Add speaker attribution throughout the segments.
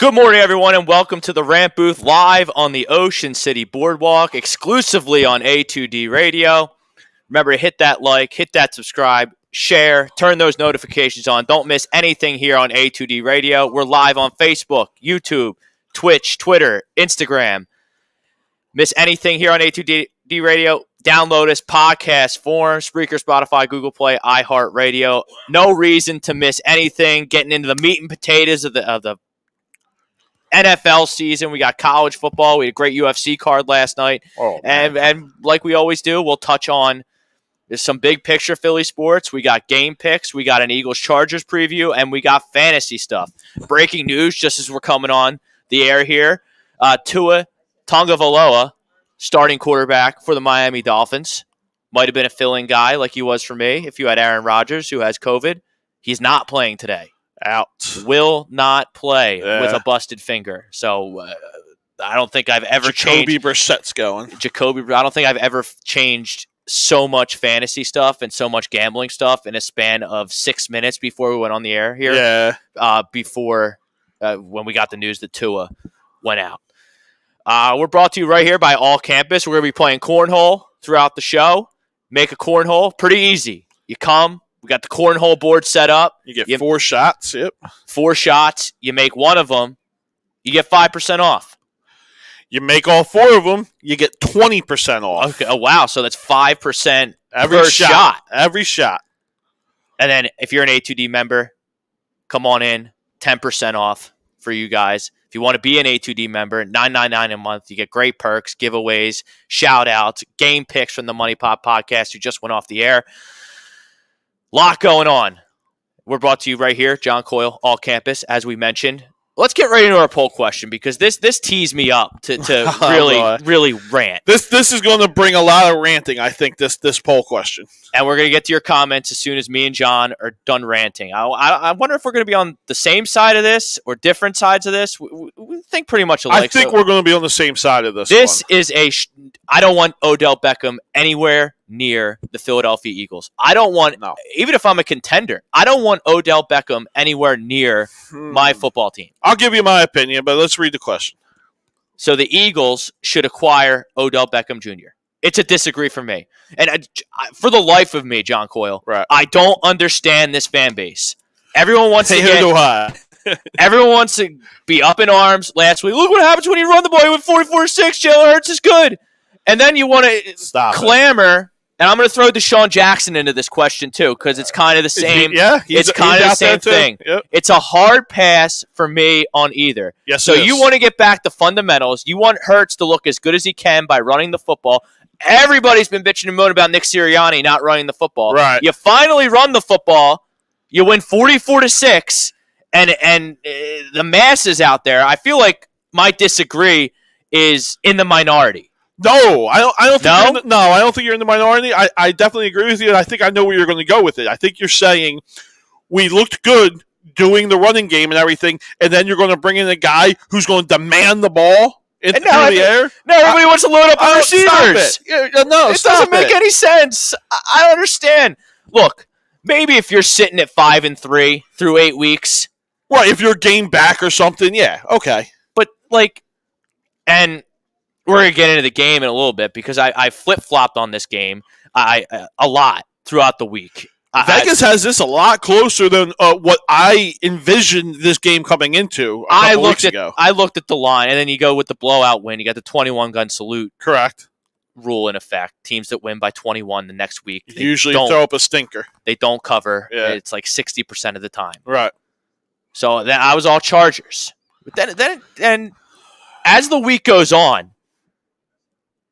Speaker 1: Good morning, everyone, and welcome to the Rant Booth live on the Ocean City Boardwalk, exclusively on A2D Radio. Remember to hit that like, hit that subscribe, share, turn those notifications on. Don't miss anything here on A2D Radio. We're live on Facebook, YouTube, Twitch, Twitter, Instagram. Miss anything here on A2D Radio? Download us, podcast form, Spreaker, Spotify, Google Play, iHeartRadio. No reason to miss anything. Getting into the meat and potatoes of the NFL season. We got college football. We had a great UFC card last night. And like we always do, we'll touch on some big picture Philly sports. We got game picks. We got an Eagles-Chargers preview. And we got fantasy stuff. Breaking news just as we're coming on the air here. Tua Tagovailoa, starting quarterback for the Miami Dolphins. Might have been a fill-in guy like he was for me if you had Aaron Rodgers, who has COVID. He's not playing today.
Speaker 2: Out.
Speaker 1: Will not play with a busted finger. So I don't think I've ever changed.
Speaker 2: Jacoby Brissett's going.
Speaker 1: I don't think I've ever changed so much fantasy stuff and so much gambling stuff in a span of 6 minutes before we went on the air here.
Speaker 2: Yeah.
Speaker 1: When we got the news that Tua went out. We're brought to you right here by All Campus. We're going to be playing cornhole throughout the show. Make a cornhole. Pretty easy. You come. We got the cornhole board set up.
Speaker 2: You get 4 shots. Yep.
Speaker 1: 4 shots. You make one of them, you get 5% off.
Speaker 2: You make all 4 of them, you get 20% off.
Speaker 1: Okay. Oh, wow. So that's 5%
Speaker 2: every
Speaker 1: per shot.
Speaker 2: Every shot.
Speaker 1: And then if you're an A2D member, come on in. 10% off for you guys. If you want to be an A2D member, $9.99 a month. You get great perks, giveaways, shout-outs, game picks from the Money Pop podcast who just went off the air. Lot going on. We're brought to you right here, John Coyle, All Campus, as we mentioned. Let's get right into our poll question because this teased me up to really rant.
Speaker 2: This is going to bring a lot of ranting, I think, this poll question.
Speaker 1: And we're going to get to your comments as soon as me and John are done ranting. I wonder if we're going to be on the same side of this or different sides of this. We think pretty much alike.
Speaker 2: I think we're going to be on the same side of this.
Speaker 1: This is I don't want Odell Beckham anywhere near the Philadelphia Eagles. I don't want, even if I'm a contender, I don't want Odell Beckham anywhere near my football team.
Speaker 2: I'll give you my opinion, but let's read the question.
Speaker 1: So the Eagles should acquire Odell Beckham Jr. It's a disagree for me. And for the life of me, John Coyle,
Speaker 2: right.
Speaker 1: I don't understand this fan base. Everyone wants to everyone wants to be up in arms last week. Look what happens when you run the ball with 44-6. Jalen Hurts is good. And then you want to clamor. And I'm going to throw Deshaun Jackson into this question, too, because it's kind of the same. It's kind of the same thing.
Speaker 2: Yep.
Speaker 1: It's a hard pass for me on either.
Speaker 2: Yes,
Speaker 1: so you want to get back to fundamentals. You want Hurts to look as good as he can by running the football. Everybody's been bitching and moaning about Nick Sirianni not running the football.
Speaker 2: Right.
Speaker 1: You finally run the football. You win 44-6. And the masses out there, I feel like my disagree is in the minority.
Speaker 2: No, I don't think I don't think you're in the minority. I definitely agree with you, and I think I know where you're going to go with it. I think you're saying we looked good doing the running game and everything, and then you're going to bring in a guy who's going to demand the ball through the air?
Speaker 1: No, everybody wants to load up on receivers.
Speaker 2: It
Speaker 1: doesn't make any sense. I understand. Look, maybe if you're sitting at 5-3 through 8 weeks.
Speaker 2: Well, if you're game back or something, yeah, okay.
Speaker 1: But, and we're going to get into the game in a little bit because I flip-flopped on this game a lot throughout the week.
Speaker 2: Vegas has this a lot closer than what I envisioned this game coming into a couple weeks ago.
Speaker 1: I looked at the line, and then you go with the blowout win. You got the 21-gun salute.
Speaker 2: Correct.
Speaker 1: Rule in effect. Teams that win by 21 the next week.
Speaker 2: Usually throw up a stinker.
Speaker 1: They don't cover.
Speaker 2: Yeah.
Speaker 1: It's like 60% of the time.
Speaker 2: Right.
Speaker 1: So then I was all Chargers. But then as the week goes on,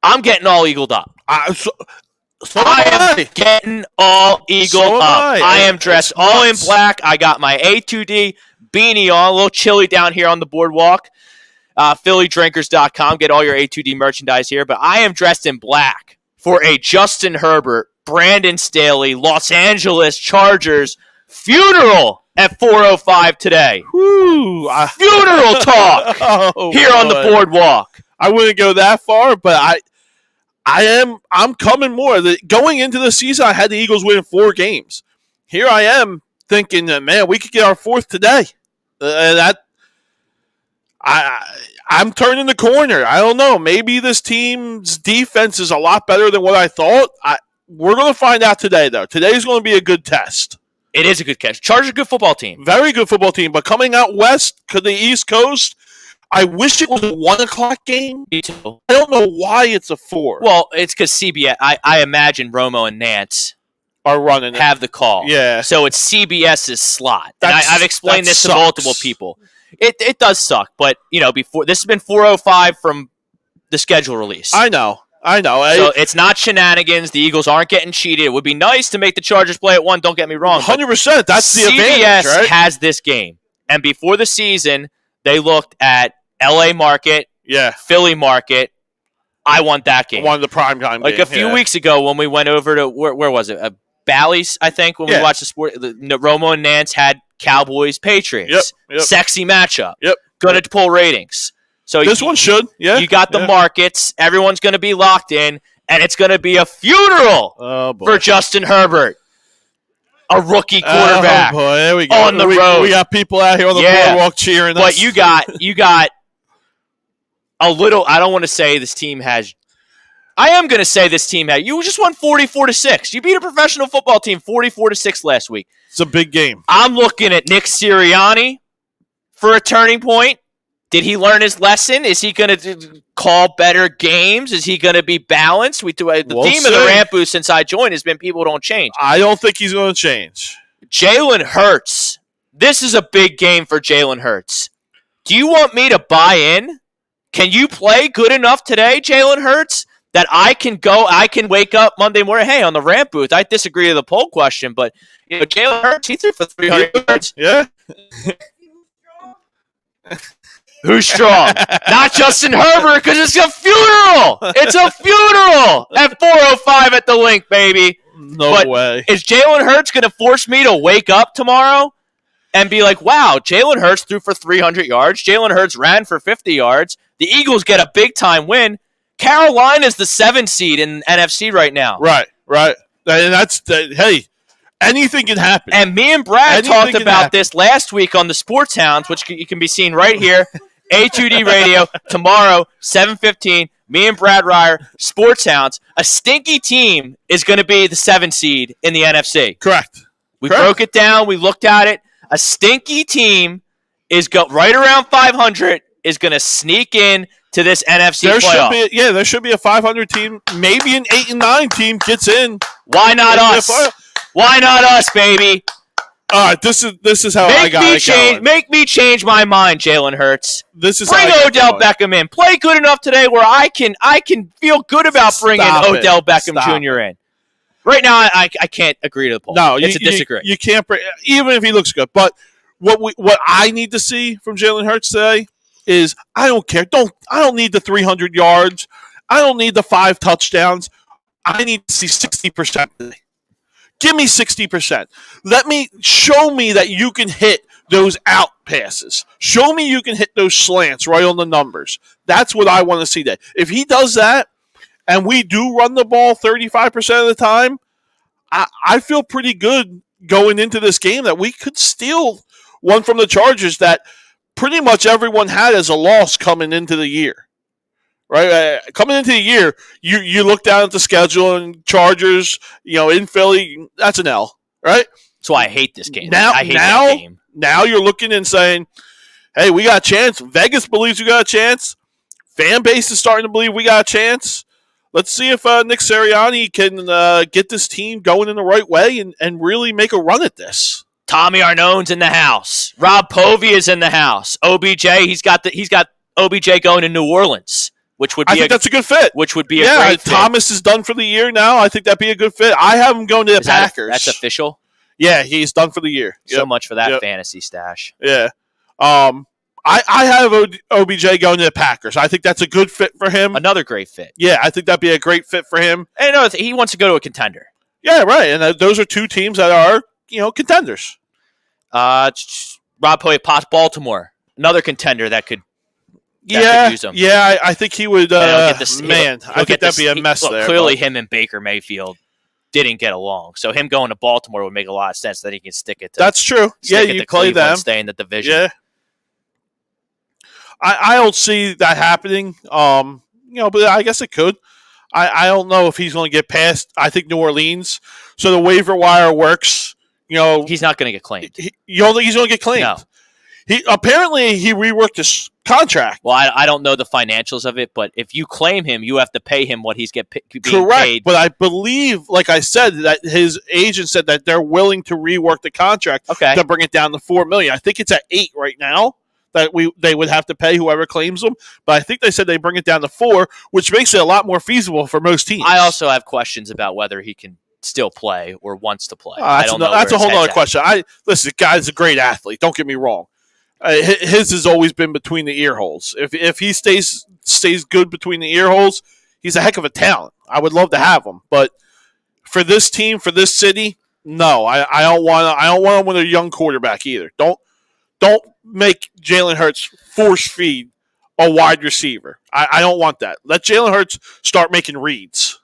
Speaker 1: I'm getting all eagled up. I am getting all eagled up. I am dressed all in black. I got my A2D beanie on. A little chilly down here on the boardwalk. PhillyDrinkers.com. Get all your A2D merchandise here. But I am dressed in black for a Justin Herbert, Brandon Staley, Los Angeles Chargers funeral at 4:05 today. Funeral talk here on the boardwalk.
Speaker 2: I wouldn't go that far, but I'm coming more. Going into the season, I had the Eagles winning 4 games. Here I am thinking that, man, we could get our 4th today. I'm turning the corner. I don't know. Maybe this team's defense is a lot better than what I thought. We're going to find out today, though. Today's going to be a good test.
Speaker 1: It is a good catch. Chargers are a good football team.
Speaker 2: Very good football team. But coming out west to the East Coast, I wish it was a 1 o'clock game.
Speaker 1: Me too.
Speaker 2: I don't know why it's a 4.
Speaker 1: Well, it's because CBS. I imagine Romo and Nance
Speaker 2: are running
Speaker 1: have the call.
Speaker 2: Yeah.
Speaker 1: So it's CBS's slot. And I've explained this
Speaker 2: sucks.
Speaker 1: to multiple people. It does suck, but before this has been 4:05 from the schedule release.
Speaker 2: I know.
Speaker 1: So it's not shenanigans. The Eagles aren't getting cheated. It would be nice to make the Chargers play at 1. Don't get me wrong.
Speaker 2: 100%. That's the advantage, right?
Speaker 1: CBS has this game, and before the season, they looked at LA market, Philly market. I want that game.
Speaker 2: I wanted the primetime
Speaker 1: game. A few weeks ago when we went over to where was it? Bally's, I think, when we watched the sport. Romo and Nance had Cowboys Patriots.
Speaker 2: Yep.
Speaker 1: Sexy matchup.
Speaker 2: Yep.
Speaker 1: Going to pull ratings. So
Speaker 2: this one should. Yeah.
Speaker 1: You got the markets. Everyone's going to be locked in, and it's going to be a funeral for Justin Herbert. A rookie quarterback.
Speaker 2: Oh boy, there we go.
Speaker 1: On the road.
Speaker 2: We got people out here on the boardwalk cheering us.
Speaker 1: But you got a little. I don't want to say this team has. I am going to say this team had. You just won 44-6. You beat a professional football team 44-6 last week.
Speaker 2: It's a big game.
Speaker 1: I'm looking at Nick Sirianni for a turning point. Did he learn his lesson? Is he going to call better games? Is he going to be balanced? The theme of the Rant Booth since I joined has been people don't change.
Speaker 2: I don't think he's going to change.
Speaker 1: Jalen Hurts. This is a big game for Jalen Hurts. Do you want me to buy in? Can you play good enough today, Jalen Hurts, that I can wake up Monday morning, hey, on the Rant Booth, I disagree with the poll question, but Jalen Hurts, he threw for 300 yards.
Speaker 2: Yeah.
Speaker 1: Who's strong? Not Justin Herbert, because it's a funeral. It's a funeral at 4:05 at the Link, baby.
Speaker 2: No way.
Speaker 1: Is Jalen Hurts going to force me to wake up tomorrow and be like, wow, Jalen Hurts threw for 300 yards. Jalen Hurts ran for 50 yards. The Eagles get a big-time win. Carolina's the 7th seed in NFC right now.
Speaker 2: Right. And hey, anything can happen.
Speaker 1: And me and Brad talked about this last week on the Sports Hounds, which you can be seen right here. A2D Radio, tomorrow, 7:15. Me and Brad Ryer, Sports Hounds. A stinky team is going to be the 7th seed in the NFC.
Speaker 2: Correct.
Speaker 1: We broke it down. We looked at it. A stinky team is right around 500, is going to sneak in to this NFC playoff.
Speaker 2: There should be a 500 team. Maybe an 8 and 9 team gets in.
Speaker 1: Why not us? Why not us, baby?
Speaker 2: All right, this is how I got it going.
Speaker 1: Make me change my mind, Jalen Hurts.
Speaker 2: Bring
Speaker 1: Odell Beckham in. Play good enough today where I can feel good about bringing Odell Beckham Jr. in. Right now, I can't agree to the poll.
Speaker 2: No,
Speaker 1: it's a disagree.
Speaker 2: You can't bring, even if he looks good. But what I need to see from Jalen Hurts today is I don't care. I don't need the 300 yards. I don't need the 5 touchdowns. I need to see 60% today. Give me 60%. Show me that you can hit those out passes. Show me you can hit those slants right on the numbers. That's what I want to see today. If he does that, and we do run the ball 35% of the time, I feel pretty good going into this game that we could steal one from the Chargers that pretty much everyone had as a loss coming into the year. Right, coming into the year, you look down at the schedule and Chargers, in Philly, that's an L, right?
Speaker 1: That's why I hate this game.
Speaker 2: That game. Now you're looking and saying, "Hey, we got a chance." Vegas believes we got a chance. Fan base is starting to believe we got a chance. Let's see if Nick Sirianni can get this team going in the right way and really make a run at this.
Speaker 1: Tommy Arnone's in the house. Rob Povey is in the house. OBJ, he's got OBJ going to New Orleans. I think that's
Speaker 2: a good fit.
Speaker 1: Which would be a great fit.
Speaker 2: Thomas is done for the year now. I think that'd be a good fit. I have him going to the Packers.
Speaker 1: That's official?
Speaker 2: Yeah, he's done for the year.
Speaker 1: So much for that fantasy stash.
Speaker 2: Yeah. I have OBJ going to the Packers. I think that's a good fit for him.
Speaker 1: Another great fit.
Speaker 2: Yeah, I think that'd be a great fit for him.
Speaker 1: And he wants to go to a contender.
Speaker 2: Yeah, right. And those are two teams that are, contenders.
Speaker 1: Rob Povey, Baltimore. Another contender that could use him.
Speaker 2: Yeah, I think he would. I think that'd be a mess there.
Speaker 1: Clearly, him and Baker Mayfield didn't get along, so him going to Baltimore would make a lot of sense. That he can stick it to.
Speaker 2: That's true. Yeah, you play them,
Speaker 1: stay in the division.
Speaker 2: Yeah. I don't see that happening. But I guess it could. I don't know if he's going to get past, I think, New Orleans. So the waiver wire works.
Speaker 1: He's not going to get claimed.
Speaker 2: You don't think he's going to get claimed?
Speaker 1: No.
Speaker 2: Apparently, he reworked his contract.
Speaker 1: Well, I don't know the financials of it, but if you claim him, you have to pay him what he's being
Speaker 2: Correct,
Speaker 1: paid.
Speaker 2: But I believe, like I said, that his agent said that they're willing to rework the contract to bring it down to $4 million. I think it's at $8 million right now that they would have to pay whoever claims them. But I think they said they bring it down to $4 million, which makes it a lot more feasible for most teams.
Speaker 1: I also have questions about whether he can still play or wants to play.
Speaker 2: That's a whole other question. Listen, the guy's a great athlete. Don't get me wrong. His has always been between the ear holes. If he stays good between the ear holes, he's a heck of a talent. I would love to have him, but for this team, for this city, no, I don't want him with a young quarterback either. Don't make Jalen Hurts force feed a wide receiver. I don't want that. Let Jalen Hurts start making reads.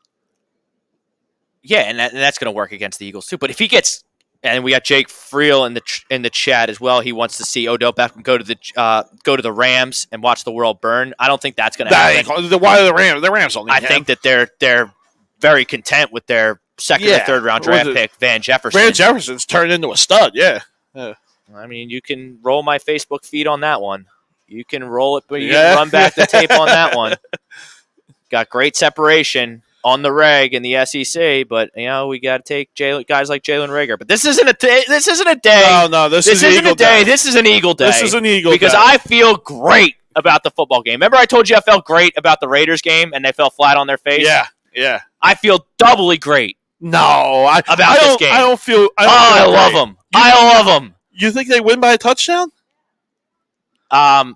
Speaker 1: Yeah, and that's going to work against the Eagles too. But if he gets, and we got Jake Friel in the chat as well. He wants to see Odell Beckham go to the Rams and watch the world burn. I don't think that's going to happen.
Speaker 2: Why the Rams? The Rams don't need him.
Speaker 1: I think that they're very content with their second or third round draft pick, Van Jefferson.
Speaker 2: Van Jefferson's turned into a stud. Yeah.
Speaker 1: I mean, you can roll my Facebook feed on that one. You can roll it, but you can run back the tape on that one. Got great separation on the reg in the SEC, but we got to take guys like Jalen Reagor. But this isn't a day.
Speaker 2: This isn't
Speaker 1: a day. This is an Eagle day.
Speaker 2: This is an Eagle
Speaker 1: because
Speaker 2: day.
Speaker 1: I feel great about the football game. Remember, I told you I felt great about the Raiders game, and they fell flat on their face.
Speaker 2: Yeah.
Speaker 1: I feel doubly great.
Speaker 2: About
Speaker 1: this game.
Speaker 2: I don't feel.
Speaker 1: I love them. I love them.
Speaker 2: You think they win by a touchdown?
Speaker 1: No,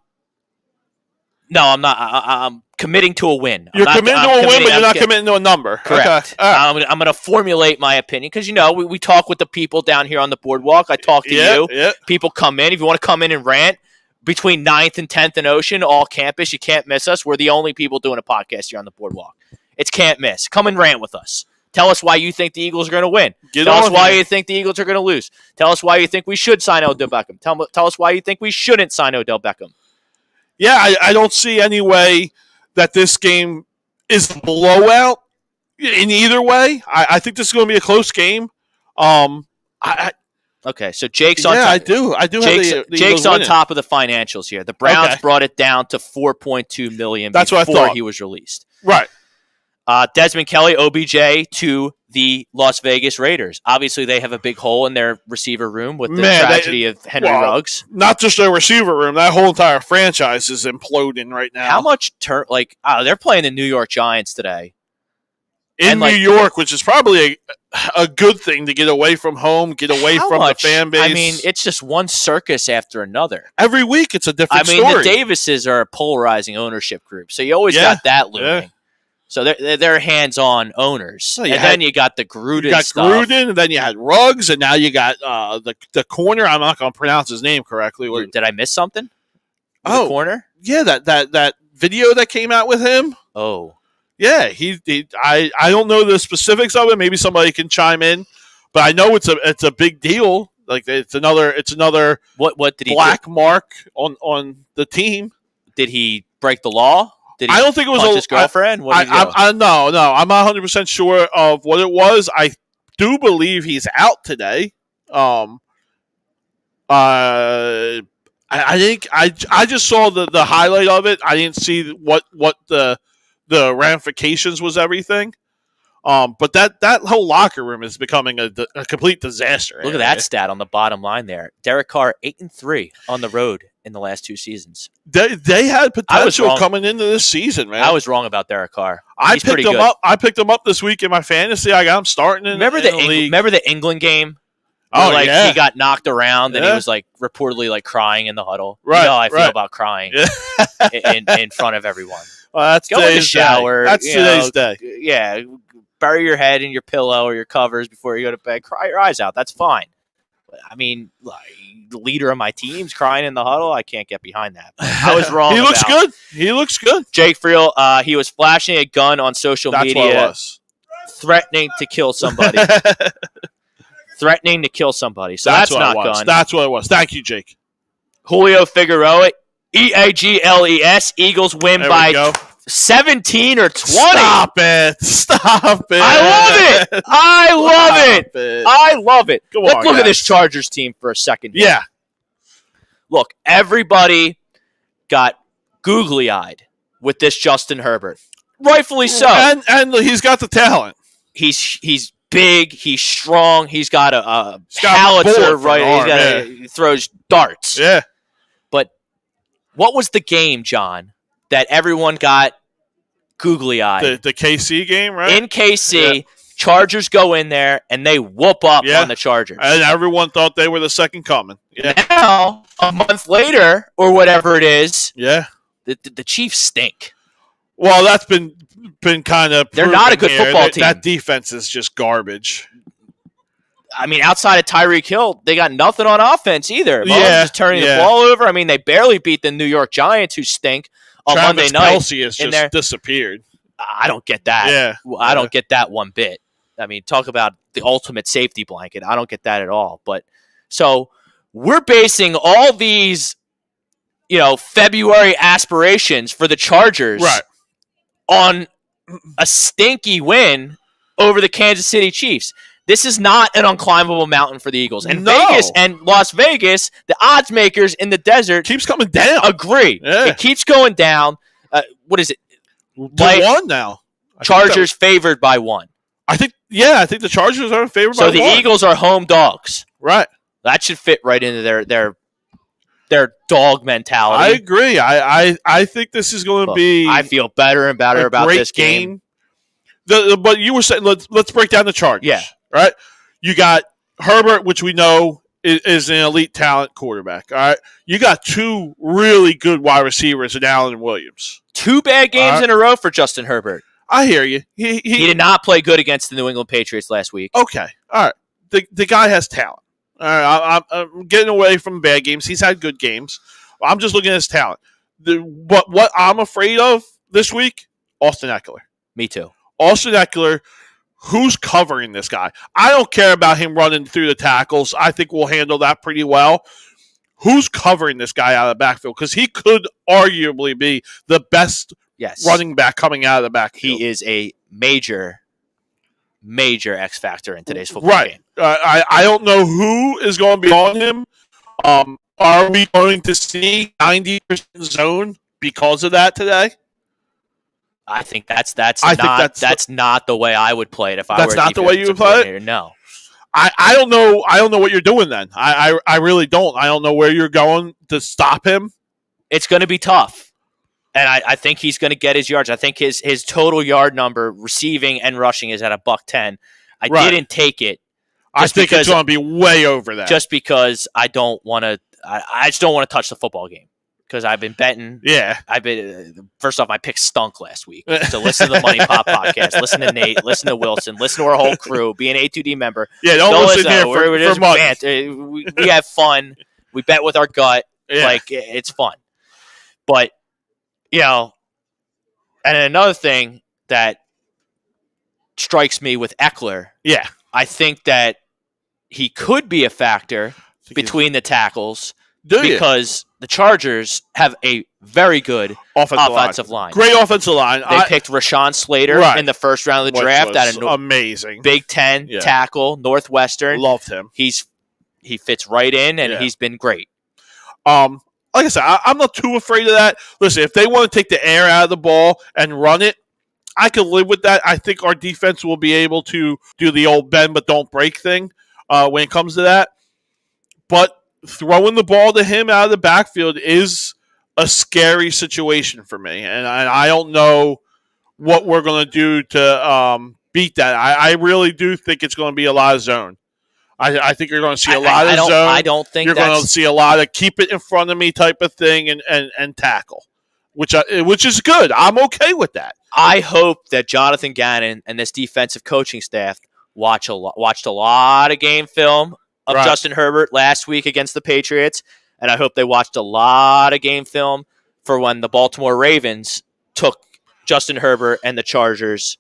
Speaker 1: I'm not. I'm committing to a win.
Speaker 2: You're committing to a win, but you're not committing to a number.
Speaker 1: Correct.
Speaker 2: Okay. Right.
Speaker 1: I'm going to formulate my opinion because, we talk with the people down here on the boardwalk. I talk to you.
Speaker 2: Yeah.
Speaker 1: People come in. If you want to come in and rant between 9th and 10th and Ocean, all campus, you can't miss us. We're the only people doing a podcast here on the boardwalk. It's can't miss. Come and rant with us. Tell us why you think the Eagles are going to win. Tell us why you think the Eagles are going to lose. Tell us why you think we should sign Odell Beckham. Tell us why you think we shouldn't sign Odell Beckham.
Speaker 2: Yeah, I don't see any way that this game is a blowout in either way. I think this is going to be a close game.
Speaker 1: Okay, so Jake's on top.
Speaker 2: I do.
Speaker 1: Jake's on top of the financials here. The Browns brought it down to $4.2 million before he was released.
Speaker 2: Right.
Speaker 1: Desmond Kelly, OBJ, to the Las Vegas Raiders. Obviously, they have a big hole in their receiver room with the tragedy of Henry Ruggs.
Speaker 2: Not just their receiver room. That whole entire franchise is imploding right now.
Speaker 1: How much they're playing the New York Giants today.
Speaker 2: In New York, which is probably a good thing to get away from home, get away from the fan base.
Speaker 1: I mean, it's just one circus after another.
Speaker 2: Every week, it's a different story.
Speaker 1: The Davises are a polarizing ownership group, so you always got that looming. Yeah. So they're hands-on owners. Well, then you got the Gruden stuff.
Speaker 2: Gruden, and then you had Ruggs, and now you got the corner. I'm not going to pronounce his name correctly.
Speaker 1: Did I miss something? The corner?
Speaker 2: Yeah, that video that came out with him.
Speaker 1: Oh.
Speaker 2: Yeah, I don't know the specifics of it. Maybe somebody can chime in, but I know it's a big deal. Like it's another
Speaker 1: what did he
Speaker 2: black mark on the team.
Speaker 1: Did he break the law?
Speaker 2: I don't think it was
Speaker 1: his girlfriend.
Speaker 2: No, I'm not 100% sure of what it was. I do believe he's out today. I think I just saw the highlight of it. I didn't see what the ramifications was everything. But that whole locker room is becoming a complete disaster.
Speaker 1: Look at that stat on the bottom line there. Derek Carr 8-3 on the road in the last 2 seasons.
Speaker 2: They had potential coming into this season, man.
Speaker 1: I was wrong about Derek Carr.
Speaker 2: I picked him up this week in my fantasy. I got him starting in the league.
Speaker 1: Remember the England game? He got knocked around and he was reportedly crying in the huddle.
Speaker 2: Right.
Speaker 1: You know how I feel about crying in front of everyone.
Speaker 2: Well, that's
Speaker 1: go in the shower.
Speaker 2: That's today's day.
Speaker 1: Yeah. Bury your head in your pillow or your covers before you go to bed. Cry your eyes out. That's fine. I mean, the leader of my team's crying in the huddle. I can't get behind that. I was wrong.
Speaker 2: He looks good.
Speaker 1: Jake Friel, he was flashing a gun on social media, threatening to kill somebody. So that's not gun.
Speaker 2: That's what it was. Thank you, Jake.
Speaker 1: Julio Figueroa, Eagles. Eagles win by 17 or 20.
Speaker 2: Stop it.
Speaker 1: I love it. Let's look at this Chargers team for a second here.
Speaker 2: Yeah.
Speaker 1: Look, everybody got googly-eyed with this Justin Herbert. Rightfully so.
Speaker 2: And he's got the talent.
Speaker 1: He's big. He's strong. He's got a howitzer, right? He throws darts.
Speaker 2: Yeah.
Speaker 1: But what was the game, John, that everyone got googly-eyed?
Speaker 2: The KC game, right?
Speaker 1: In KC, Chargers go in there, and they whoop up on the Chargers.
Speaker 2: And everyone thought they were the second coming.
Speaker 1: Yeah. Now, a month later, or whatever it is, the Chiefs stink.
Speaker 2: Well, that's been kind of
Speaker 1: they're not a good football team.
Speaker 2: That defense is just garbage.
Speaker 1: I mean, outside of Tyreek Hill, they got nothing on offense either. Just turning the ball over. I mean, they barely beat the New York Giants, who stink, on Monday night.
Speaker 2: Kelce has just disappeared.
Speaker 1: I don't get that.
Speaker 2: Yeah.
Speaker 1: I don't get that one bit. I mean, talk about the ultimate safety blanket. I don't get that at all. But so we're basing all these, February aspirations for the Chargers on a stinky win over the Kansas City Chiefs. This is not an unclimbable mountain for the Eagles. And Vegas and Las Vegas, the odds makers in the desert,
Speaker 2: keeps coming down.
Speaker 1: Agree. Yeah. It keeps going down. What is it?
Speaker 2: 1 now.
Speaker 1: Chargers favored by 1.
Speaker 2: I think the Chargers are favored by 1.
Speaker 1: So the Eagles are home dogs.
Speaker 2: Right.
Speaker 1: That should fit right into their dog mentality.
Speaker 2: I agree. I think this is going to be.
Speaker 1: I feel better and better about this game.
Speaker 2: But you were saying, let's break down the Chargers.
Speaker 1: Yeah.
Speaker 2: Right. You got Herbert, which we know is an elite talent quarterback. All right. You got 2 really good wide receivers in Allen and Williams.
Speaker 1: 2 bad games in a row for Justin Herbert.
Speaker 2: I hear you. He
Speaker 1: did not play good against the New England Patriots last week.
Speaker 2: Okay. All right. The guy has talent. All right. I'm getting away from bad games. He's had good games. I'm just looking at his talent. But what I'm afraid of this week, Austin Eckler.
Speaker 1: Me too.
Speaker 2: Austin Eckler. Who's covering this guy? I don't care about him running through the tackles. I think we'll handle that pretty well. Who's covering this guy out of the backfield? Because he could arguably be the best running back coming out of the backfield.
Speaker 1: He is a major X factor in today's football game.
Speaker 2: I don't know who is going to be on him. Are we going to see 90% zone because of that today?
Speaker 1: I think that's not the way I would play it if I were.
Speaker 2: That's not the way you would play it?
Speaker 1: No.
Speaker 2: I don't know. I don't know what you're doing then. I really don't. I don't know where you're going to stop him.
Speaker 1: It's going to be tough. And I think he's going to get his yards. I think his total yard number, receiving and rushing, is at $110. I didn't take it.
Speaker 2: I think it's going to be way over that.
Speaker 1: Just because I don't want to. I just don't want to touch the football game. Because I've been betting.
Speaker 2: Yeah.
Speaker 1: First off, my pick stunk last week. So listen to the Money Pop podcast. Listen to Nate. Listen to Wilson. Listen to our whole crew. Be an A2D member.
Speaker 2: Yeah, don't listen here for money.
Speaker 1: We have fun. We bet with our gut.
Speaker 2: Yeah.
Speaker 1: Like, it's fun. But, and another thing that strikes me with Eckler.
Speaker 2: Yeah.
Speaker 1: I think that he could be a factor between the tackles. Because the Chargers have a very good offensive line.
Speaker 2: Great offensive line.
Speaker 1: They picked Rashawn Slater in the first round of the draft.
Speaker 2: Amazing.
Speaker 1: Big Ten tackle, Northwestern.
Speaker 2: Loved him.
Speaker 1: He fits right in, and he's been great.
Speaker 2: Like I said, I'm not too afraid of that. Listen, if they want to take the air out of the ball and run it, I can live with that. I think our defense will be able to do the old bend but don't break thing when it comes to that. But throwing the ball to him out of the backfield is a scary situation for me, and I don't know what we're going to do to beat that. I really do think it's going to be a lot of zone. I think you're going to see a lot of zone.
Speaker 1: I don't think
Speaker 2: you're going to see a lot of keep it in front of me type of thing and tackle, which is good. I'm okay with that.
Speaker 1: I hope that Jonathan Gannon and this defensive coaching staff watched a lot of game film of Justin Herbert last week against the Patriots, and I hope they watched a lot of game film for when the Baltimore Ravens took Justin Herbert and the Chargers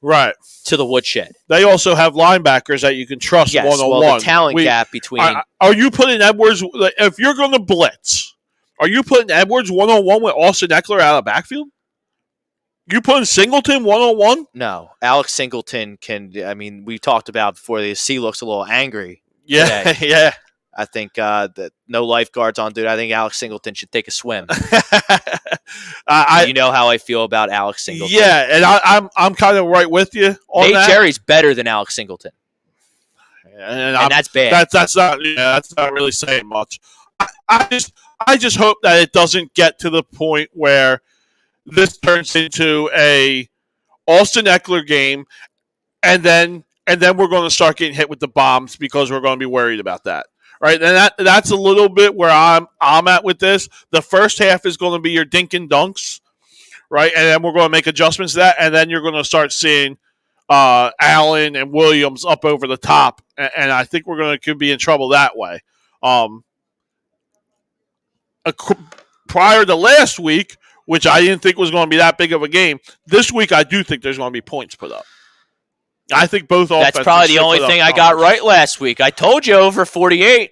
Speaker 1: to the woodshed.
Speaker 2: They also have linebackers that you can trust one-on-one.
Speaker 1: Well, the talent gap between...
Speaker 2: Are you putting Edwards... If you're going to blitz, Are you putting Edwards one-on-one with Austin Eckler out of the backfield? You putting Singleton one-on-one?
Speaker 1: No. Alex Singleton we talked about before, the C looks a little angry
Speaker 2: Yeah,
Speaker 1: today.
Speaker 2: yeah.
Speaker 1: I think that no lifeguards on dude. I think Alex Singleton should take a swim. You know how I feel about Alex Singleton.
Speaker 2: Yeah, and I'm kind of right with you on
Speaker 1: Nate
Speaker 2: that.
Speaker 1: Jerry's better than Alex Singleton. And that's bad.
Speaker 2: That's not really saying much. I just hope that it doesn't get to the point where this turns into a Austin Eckler game, and then we're going to start getting hit with the bombs because we're going to be worried about that, right? And that's a little bit where I'm at with this. The first half is going to be your dink and dunks, right? And then we're going to make adjustments to that, and then you're going to start seeing Allen and Williams up over the top, and I think could be in trouble that way. Prior to last week, which I didn't think was going to be that big of a game, this week I do think there's going to be points put up. I think both offenses.
Speaker 1: That's probably the only thing I got right last week. I told you over 48.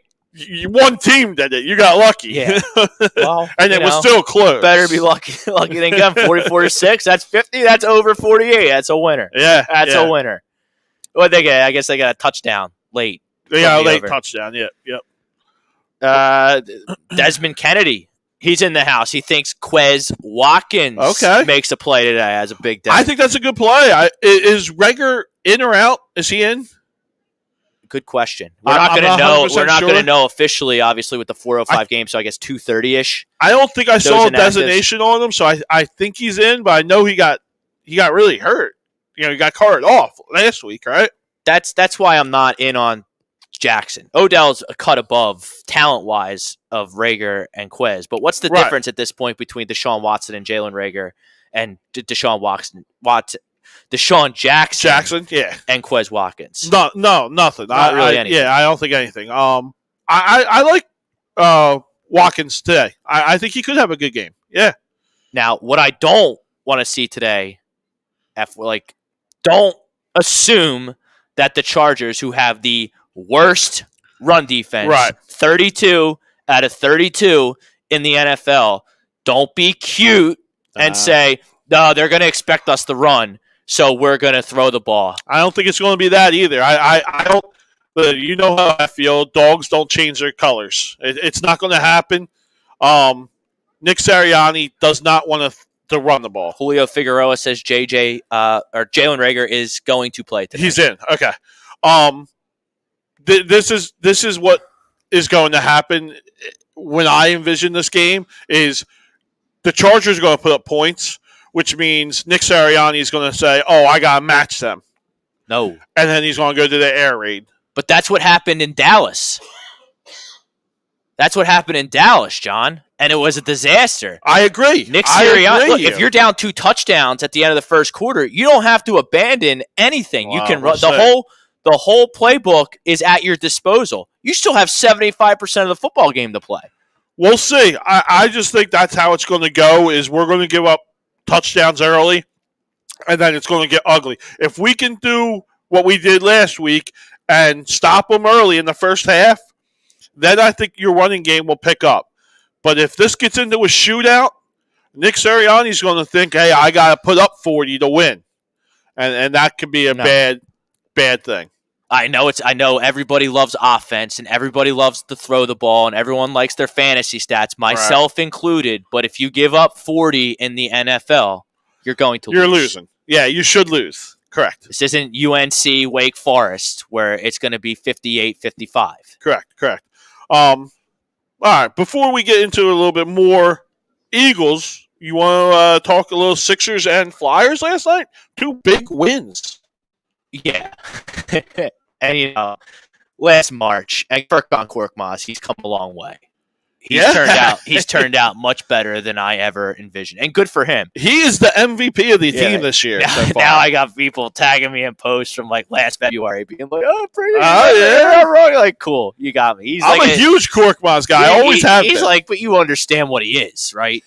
Speaker 2: One team did it. You got lucky.
Speaker 1: Yeah. Well,
Speaker 2: and it was still close.
Speaker 1: Better be lucky than good. 44-6. That's 50. That's over 48. That's a winner.
Speaker 2: Yeah.
Speaker 1: That's a winner. What they get? I guess they got a touchdown late.
Speaker 2: They got a late touchdown. Yeah. Yep.
Speaker 1: Desmond Kennedy. He's in the house. He thinks Quez Watkins makes a play today as a big day.
Speaker 2: I think that's a good play. Is Reagor in or out? Is he in?
Speaker 1: Good question. We're not going to know. We're not going to know officially, obviously, with the 4:05 game. So I guess 2:30ish.
Speaker 2: I don't think I saw a designation on him, so I think he's in. But I know he got really hurt. He got carted off last week, right?
Speaker 1: That's why I'm not in on Jackson. Odell's a cut above talent-wise of Reagor and Quez. But what's the difference at this point between Deshaun Watson and Jalen Reagor and Deshaun Jackson,
Speaker 2: yeah,
Speaker 1: and Quez Watkins?
Speaker 2: No, nothing.
Speaker 1: Not really anything.
Speaker 2: Yeah, I don't think anything. I like Watkins today. I think he could have a good game. Yeah.
Speaker 1: Now, what I don't want to see today, don't assume that the Chargers, who have the worst run defense, 32 out of 32 in the NFL, don't be cute and say, no, they're going to expect us to run, so we're going to throw the ball.
Speaker 2: I don't think it's going to be that either. I don't. But you know how I feel. Dogs don't change their colors. It's not going to happen. Nick Sirianni does not want to run the ball.
Speaker 1: Julio Figueroa says Jalen Reagor is going to play today.
Speaker 2: He's in. Okay. This is what is going to happen when I envision this game is the Chargers are going to put up points, which means Nick Sirianni is going to say, oh, I got to match them.
Speaker 1: No.
Speaker 2: And then he's going to go to the air raid.
Speaker 1: But that's what happened in Dallas. That's what happened in Dallas, John. And it was a disaster.
Speaker 2: I agree.
Speaker 1: Nick Sirianni, look, if you're down 2 touchdowns at the end of the first quarter, you don't have to abandon anything. You can run the whole playbook is at your disposal. You still have 75% of the football game to play.
Speaker 2: We'll see. I just think that's how it's going to go, is we're going to give up touchdowns early, and then it's going to get ugly. If we can do what we did last week and stop them early in the first half, then I think your running game will pick up. But if this gets into a shootout, Nick Sirianni's going to think, hey, I got to put up 40 to win. And that could be a bad thing.
Speaker 1: I know everybody loves offense and everybody loves to throw the ball and everyone likes their fantasy stats, myself included. But if you give up 40 in the NFL, you're going to lose.
Speaker 2: You're losing. Yeah, you should lose. Correct.
Speaker 1: This isn't UNC Wake Forest where it's going to be 58-55.
Speaker 2: Correct. All right, before we get into a little bit more Eagles, you want to talk a little Sixers and Flyers last night? 2 big wins.
Speaker 1: Yeah. And, last March, and Furkan Korkmaz, he's come a long way. He's turned out much better than I ever envisioned. And good for him.
Speaker 2: He is the MVP of the team this year.
Speaker 1: Now I got people tagging me in posts from last February being like, like, cool, you got me.
Speaker 2: I'm a huge Korkmaz guy. I always have been.
Speaker 1: He's like, but you understand what he is, right?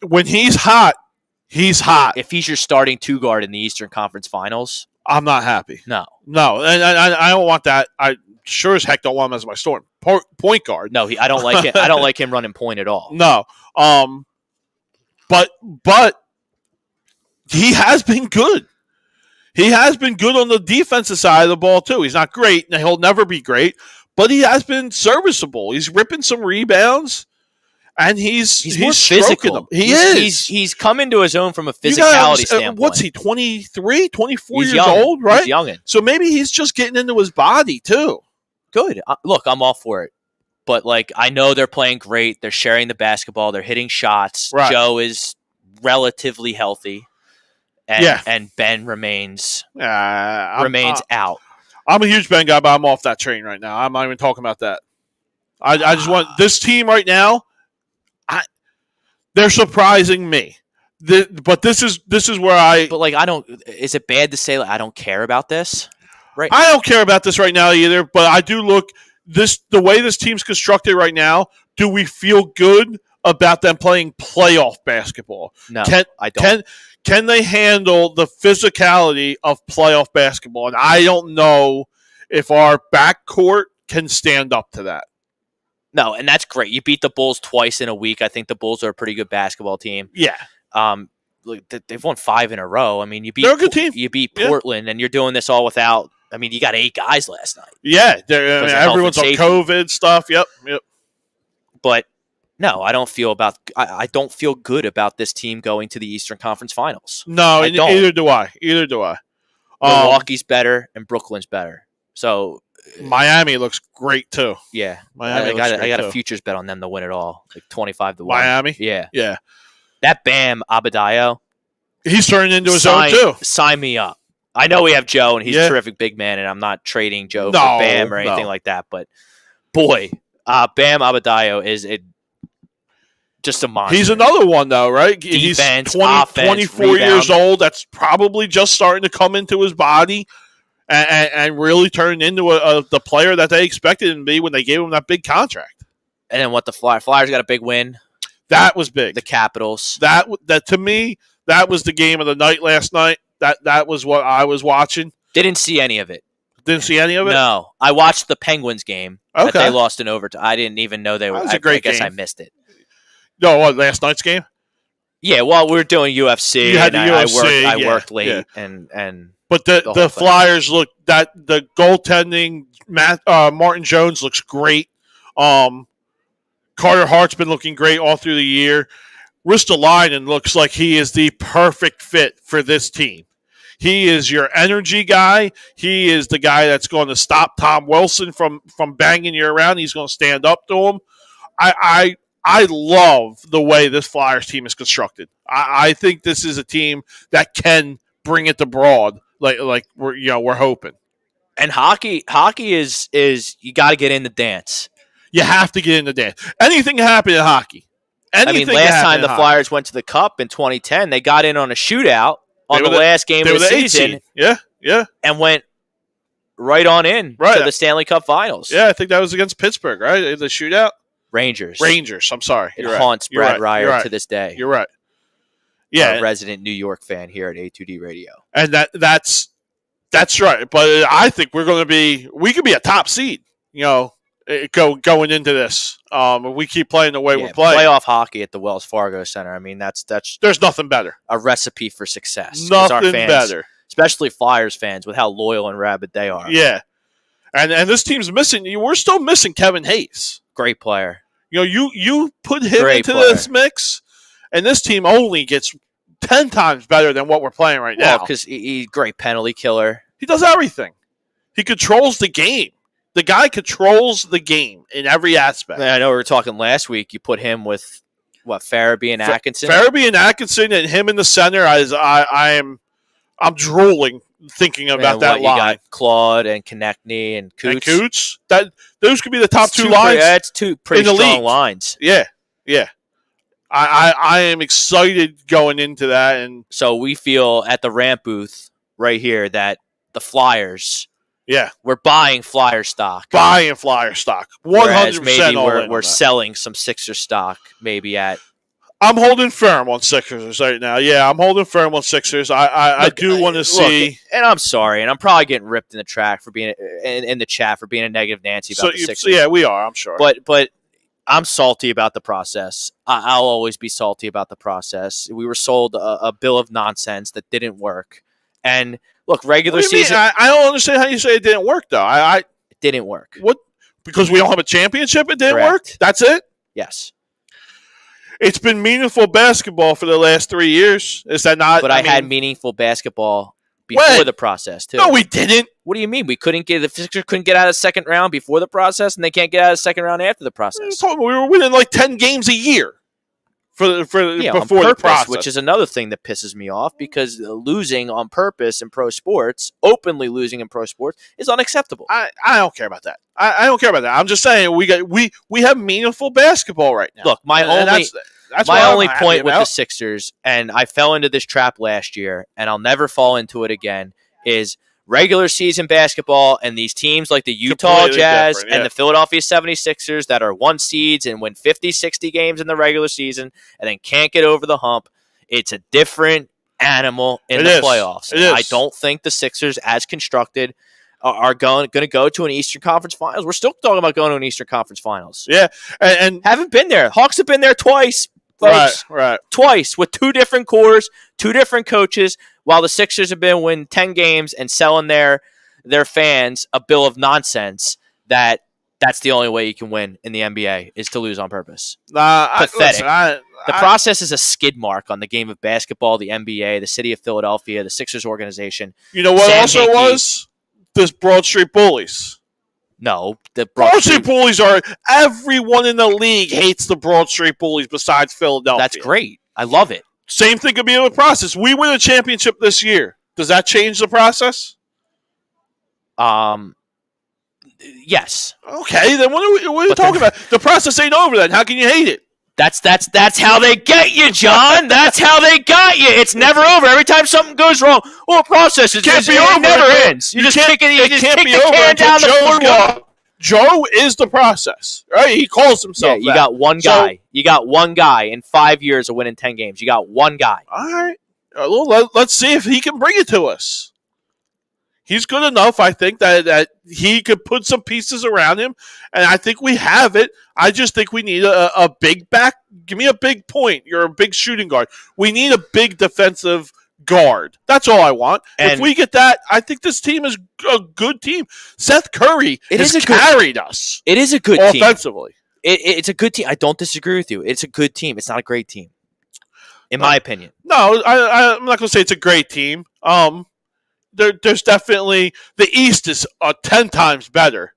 Speaker 2: When he's hot, he's hot.
Speaker 1: If he's your starting 2 guard in the Eastern Conference Finals,
Speaker 2: I'm not happy.
Speaker 1: No.
Speaker 2: And I don't want that. I sure as heck don't want him as my starting point guard.
Speaker 1: No, I don't like him. I don't like him running point at all.
Speaker 2: No. But he has been good. He has been good on the defensive side of the ball, too. He's not great, and he'll never be great, but he has been serviceable. He's ripping some rebounds, and he's
Speaker 1: more physical.
Speaker 2: Them.
Speaker 1: He's come into his own from a physicality standpoint.
Speaker 2: What's he, 23, 24 years old, right?
Speaker 1: He's youngin'.
Speaker 2: So maybe he's just getting into his body, too.
Speaker 1: Good. Look, I'm all for it. But, I know they're playing great. They're sharing the basketball. They're hitting shots.
Speaker 2: Right.
Speaker 1: Joe is relatively healthy. And Ben remains out.
Speaker 2: I'm a huge Ben guy, but I'm off that train right now. I'm not even talking about that. I just want this team right now. They're surprising me. But this is where I.
Speaker 1: But I don't. Is it bad to say I don't care about this? Right.
Speaker 2: I don't care about this right now either. But I do look the way this team's constructed right now. Do we feel good about them playing playoff basketball?
Speaker 1: No, I don't.
Speaker 2: Can they handle the physicality of playoff basketball? And I don't know if our backcourt can stand up to that.
Speaker 1: No, and that's great. You beat the Bulls twice in a week. I think the Bulls are a pretty good basketball team.
Speaker 2: Yeah.
Speaker 1: They've won 5 in a row. I mean,
Speaker 2: they're a good team.
Speaker 1: You beat Portland, and you're doing this all without. I mean, you got 8 guys last night.
Speaker 2: Yeah, everyone's on COVID stuff. Yep.
Speaker 1: But no, I don't feel good about this team going to the Eastern Conference Finals.
Speaker 2: No, either do I.
Speaker 1: Milwaukee's better and Brooklyn's better. So
Speaker 2: Miami looks great too.
Speaker 1: Yeah,
Speaker 2: Miami.
Speaker 1: I got a futures bet on them to win it all, 25 to 1.
Speaker 2: Miami.
Speaker 1: Yeah. That Bam Adebayo,
Speaker 2: he's turning into his own too.
Speaker 1: Sign me up. I know we have Joe and he's a terrific big man, and I'm not trading Joe for Bam or anything like that. But boy, Bam Adebayo is just a monster.
Speaker 2: He's another one, though, right?
Speaker 1: Defense,
Speaker 2: he's 24 years old. That's probably just starting to come into his body and really turn into the player that they expected him to be when they gave him that big contract.
Speaker 1: And then what the Flyers got a big win.
Speaker 2: That was big.
Speaker 1: The Capitals.
Speaker 2: That to me, that was the game of the night last night. That was what I was watching.
Speaker 1: Didn't see any of it.
Speaker 2: Didn't see any of it?
Speaker 1: No. I watched the Penguins game that
Speaker 2: Okay.
Speaker 1: they lost in overtime. I didn't even know they were.
Speaker 2: That was a great
Speaker 1: I guess
Speaker 2: game.
Speaker 1: I missed it.
Speaker 2: No, what, last night's game?
Speaker 1: Yeah, well, we were doing UFC.
Speaker 2: You had the UFC.
Speaker 1: I worked late, and
Speaker 2: but the Flyers look the goaltending. Martin Jones looks great. Carter Hart's been looking great all through the year. Ristolainen looks like he is the perfect fit for this team. He is your energy guy. He is the guy that's going to stop Tom Wilson from banging you around. He's going to stand up to him. I love the way this Flyers team is constructed. I think this is a team that can bring it to Broad, like we're hoping.
Speaker 1: And hockey is you got to get in the dance.
Speaker 2: You have to get in the dance. Anything can happen in hockey.
Speaker 1: Last time the Flyers went to the Cup in 2010, they got in on a shootout on the last game of the season.
Speaker 2: Yeah.
Speaker 1: And went right on in to the Stanley Cup Finals.
Speaker 2: Yeah, I think that was against Pittsburgh, right? The shootout?
Speaker 1: Rangers.
Speaker 2: I'm sorry.
Speaker 1: It haunts Brad Ryer to this day.
Speaker 2: You're right. Yeah.
Speaker 1: A resident New York fan here at A2D Radio.
Speaker 2: And that's right. But I think we could be a top seed, going into this. We keep playing the way we're playing.
Speaker 1: Playoff hockey at the Wells Fargo Center. I mean, that's
Speaker 2: there's nothing better.
Speaker 1: A recipe for success.
Speaker 2: Nothing better.
Speaker 1: Especially Flyers fans with how loyal and rabid they are.
Speaker 2: Yeah. And this team's missing. We're still missing Kevin Hayes.
Speaker 1: Great player.
Speaker 2: You put him into this mix, and this team only gets 10 times better than what we're playing right now.
Speaker 1: Because he's a great penalty killer.
Speaker 2: He does everything. He controls the game. The guy controls the game in every aspect.
Speaker 1: I know we were talking last week. You put him with, Farabee and Atkinson?
Speaker 2: Farabee and Atkinson and him in the center, I'm drooling thinking about that line. You got
Speaker 1: Claude and Konechny and Coots.
Speaker 2: Those could be the top two lines.
Speaker 1: That's two pretty strong lines.
Speaker 2: Yeah. I am excited going into that. And
Speaker 1: so we feel at the Rant Booth right here that the Flyers, we're buying Flyer stock.
Speaker 2: 100%.
Speaker 1: Whereas maybe we're selling some Sixer stock maybe at
Speaker 2: I'm holding firm on Sixers right now. Yeah, I'm holding firm on Sixers. I do want to see.
Speaker 1: And I'm sorry, and I'm probably getting ripped in the chat for being a negative Nancy about the Sixers.
Speaker 2: Yeah, we are. I'm sure.
Speaker 1: But I'm salty about the process. I'll always be salty about the process. We were sold a bill of nonsense that didn't work. And look, regular season.
Speaker 2: I don't understand how you say it didn't work, though. It
Speaker 1: didn't work.
Speaker 2: What? Because we don't have a championship, it didn't work? That's it?
Speaker 1: Yes.
Speaker 2: It's been meaningful basketball for the last 3 years. Is that not?
Speaker 1: But I had meaningful basketball before the process, too.
Speaker 2: No, we didn't.
Speaker 1: What do you mean? The Sixers couldn't get out of the second round before the process, and they can't get out of the second round after the process.
Speaker 2: We were winning like 10 games a year before the process.
Speaker 1: Which is another thing that pisses me off, because losing on purpose in pro sports, openly losing in pro sports, is unacceptable.
Speaker 2: I don't care about that. I don't care about that. I'm just saying we have meaningful basketball right now.
Speaker 1: Look, that's my only point with the Sixers, and I fell into this trap last year, and I'll never fall into it again, is regular season basketball and these teams like the Utah Jazz and the Philadelphia 76ers that are 1 seeds and win 50, 60 games in the regular season and then can't get over the hump. It's a different animal in the playoffs. I don't think the Sixers, as constructed, are going to go to an Eastern Conference Finals. We're still talking about going to an Eastern Conference Finals.
Speaker 2: Yeah, and
Speaker 1: haven't been there. Hawks have been there twice, folks.
Speaker 2: Right.
Speaker 1: Twice with 2 different cores, 2 different coaches, while the Sixers have been winning 10 games and selling their fans a bill of nonsense that's the only way you can win in the NBA is to lose on purpose. Pathetic. The process is a skid mark on the game of basketball, the NBA, the city of Philadelphia, the Sixers organization.
Speaker 2: You know what also was? This Broad Street Bullies.
Speaker 1: No, the
Speaker 2: Broad Street Bullies are everyone in the league hates the Broad Street Bullies besides Philadelphia.
Speaker 1: That's great. I love it.
Speaker 2: Same thing could be in the process. We win a championship this year. Does that change the process?
Speaker 1: Yes.
Speaker 2: Okay, then what are you talking about? The process ain't over then. How can you hate it?
Speaker 1: That's how they get you, John. That's how they got you. It's never over. Every time something goes wrong, process is
Speaker 2: can't be
Speaker 1: over.
Speaker 2: It
Speaker 1: never ends. You just kick the can down the boardwalk.
Speaker 2: Joe is the process, right? He calls himself.
Speaker 1: Yeah, you got one guy. You got one guy in 5 years of winning 10 games. You got one guy.
Speaker 2: All right. Well, let's see if he can bring it to us. He's good enough, I think, that he could put some pieces around him, and I think we have it. I just think we need a big back. Give me a big point. You're a big shooting guard. We need a big defensive guard. That's all I want. And if we get that, I think this team is a good team. Seth Curry has carried us.
Speaker 1: It is a good team.
Speaker 2: Offensively.
Speaker 1: It's a good team. I don't disagree with you. It's a good team. It's not a great team, in my opinion.
Speaker 2: No, I'm not going to say it's a great team. There's definitely the East is 10 times better